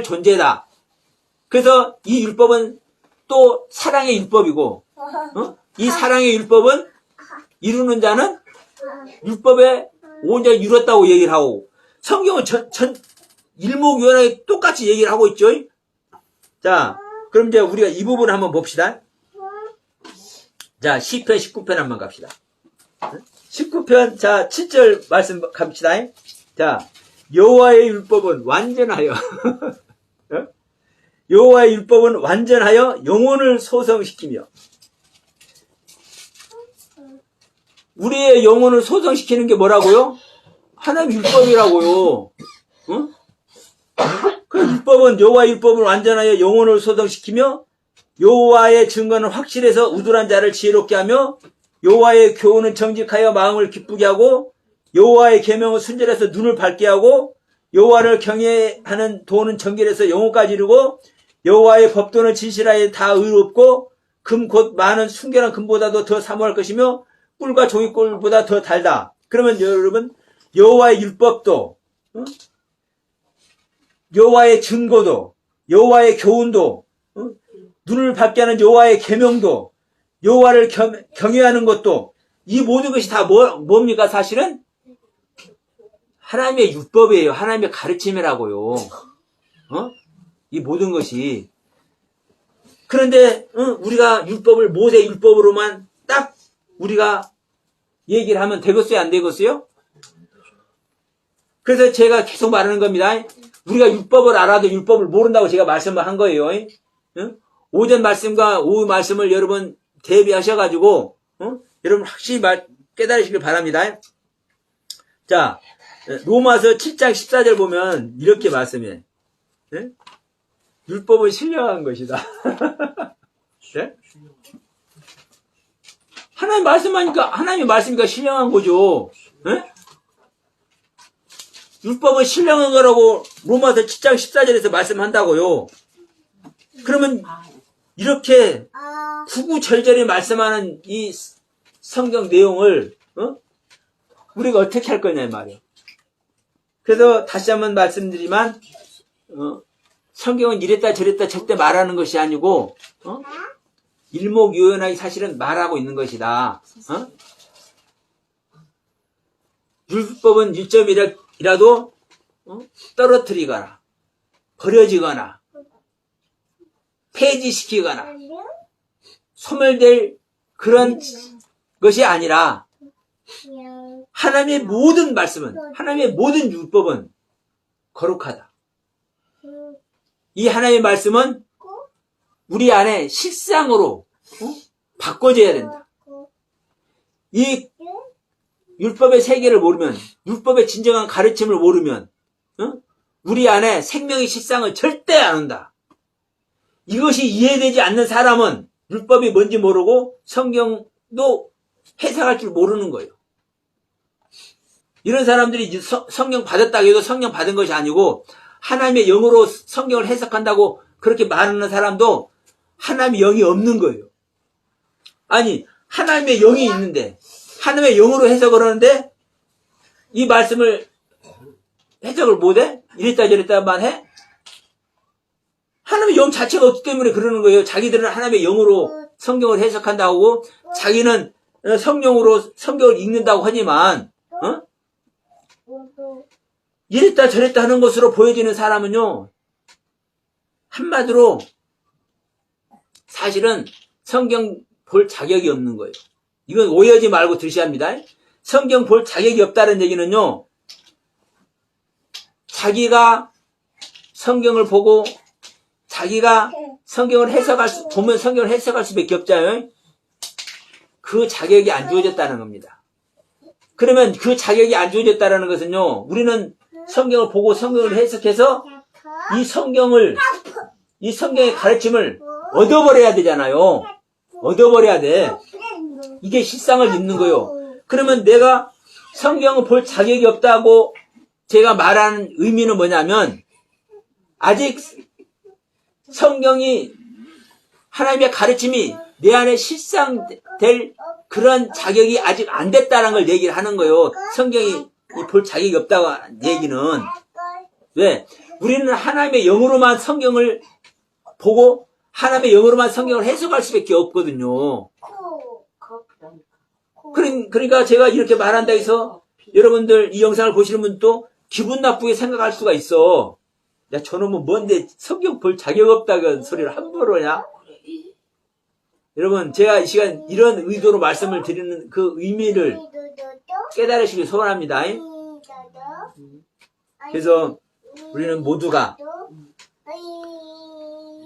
존재다. 그래서 이 율법은 또 사랑의 율법이고, 이 사랑의 율법은 이루는 자는 율법에 온전히 이뤘다고 얘기를 하고, 성경은 일목요연하게 똑같이 얘기를 하고 있죠. 자, 그럼 이제 우리가 이 부분 한번 봅시다. 자, 시편 19편 한번 갑시다. 19편, 자, 7절 말씀 갑시다. 자, 여호와의 율법은 완전하여, 여호와의 율법은 완전하여 영혼을 소성시키며, 우리의 영혼을 소성시키는 게 뭐라고요? 하나님 율법이라고요. 응? 그 율법은, 여호와의 율법은 완전하여 영혼을 소성시키며, 여호와의 증거는 확실해서 우둔한 자를 지혜롭게 하며, 여호와의 교훈은 정직하여 마음을 기쁘게 하고, 여호와의 계명은 순전해서 눈을 밝게 하고, 여호와를 경외하는 도는 정결해서 영혼까지 이루고, 여호와의 법도는 진실하여 다 의롭고, 금 곧 많은 순결한 금보다도 더 사모할 것이며, 꿀과 종이꿀보다 더 달다. 그러면 여러분, 여호와의 율법도, 여호와의 증거도, 여호와의 교훈도, 눈을 밝게 하는 여호와의 계명도, 여호와를 경외하는 것도, 이 모든 것이 다 뭡니까? 사실은 하나님의 율법이에요. 하나님의 가르침이라고요. 이 모든 것이. 그런데 우리가 모세 율법으로만 딱 우리가 얘기를 하면 되겠어요? 안 되겠어요? 그래서 제가 계속 말하는 겁니다. 우리가 율법을 알아도 율법을 모른다고 제가 말씀을 한 거예요. 오전 말씀과 오후 말씀을 여러분 대비하셔가지고 여러분 확실히 깨달으시길 바랍니다. 자, 로마서 7장 14절 보면 이렇게 말씀해. 율법은 신령한 것이다. 네? 하나님 하나님의 말씀이니까 신령한 거죠. 네? 율법은 신령한 거라고 로마서 7장 14절에서 말씀한다고요. 그러면 이렇게 구구절절히 말씀하는 이 성경 내용을 우리가 어떻게 할 거냐 이 말이에요. 그래서 다시 한번 말씀드리지만 성경은 이랬다 저랬다 절대 말하는 것이 아니고 일목요연하게 사실은 말하고 있는 것이다. 율법은 1점이라도 떨어뜨리거나 버려지거나 폐지시키거나 소멸될 그런 것이 아니라 하나님의 모든 말씀은, 하나님의 모든 율법은 거룩하다. 이 하나님의 말씀은 우리 안에 실상으로 바꿔져야 된다. 이 율법의 세계를 모르면, 율법의 진정한 가르침을 모르면, 우리 안에 생명의 실상을 절대 안 한다. 이것이 이해되지 않는 사람은 율법이 뭔지 모르고 성경도 해석할 줄 모르는 거예요. 이런 사람들이 이제 성경 받았다고 해도 성경 받은 것이 아니고 하나님의 영으로 성경을 해석한다고 그렇게 말하는 사람도 하나님의 영이 없는 거예요. 아니, 하나님의 영이 있는데 하나님의 영으로 해석을 하는데 이 말씀을 해석을 못해? 이랬다 저랬다만 해? 하나님의 영 자체가 없기 때문에 그러는 거예요. 자기들은 하나님의 영으로 성경을 해석한다고 하고 자기는 성령으로 성경을 읽는다고 하지만 이랬다 저랬다 하는 것으로 보여지는 사람은요, 한마디로 사실은 성경 볼 자격이 없는 거예요. 이건 오해하지 말고 들으셔야 합니다. 성경 볼 자격이 없다는 얘기는요, 자기가 성경을 보고 자기가 성경을 보면 성경을 해석할 수밖에 없잖아요. 그 자격이 안 주어졌다는 겁니다. 그러면 그 자격이 안 주어졌다는 것은요, 우리는 성경을 보고 성경을 해석해서 이 성경의 가르침을 얻어버려야 되잖아요. 얻어버려야 돼. 이게 실상을 읽는 거예요. 그러면 내가 성경을 볼 자격이 없다고 제가 말하는 의미는 뭐냐면, 아직 성경이, 하나님의 가르침이 내 안에 실상될 그런 자격이 아직 안 됐다는 걸 얘기를 하는 거예요. 성경이 볼 자격이 없다고 하는 얘기는. 왜? 우리는 하나님의 영으로만 성경을 보고 하나님의 영으로만 성경을 해석할 수밖에 없거든요. 그러니까 제가 이렇게 말한다 해서 여러분들 이 영상을 보시는 분도 기분 나쁘게 생각할 수가 있어. 야, 저놈은 뭔데 성경 볼 자격 없다는 소리를 함부로 하냐? 여러분, 제가 이 시간 이런 의도로 말씀을 드리는 그 의미를 깨달으시길 소원합니다. 그래서 우리는 모두가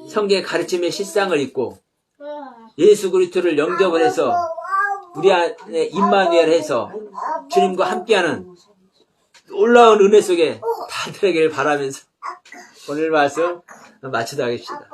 성경의 가르침의 실상을 읽고 예수 그리스도를 영접을 해서 우리 안에 임마누엘 해서 주님과 함께하는 놀라운 은혜 속에 다 들어가길 바라면서 오늘 말씀 마치도록 하겠습니다.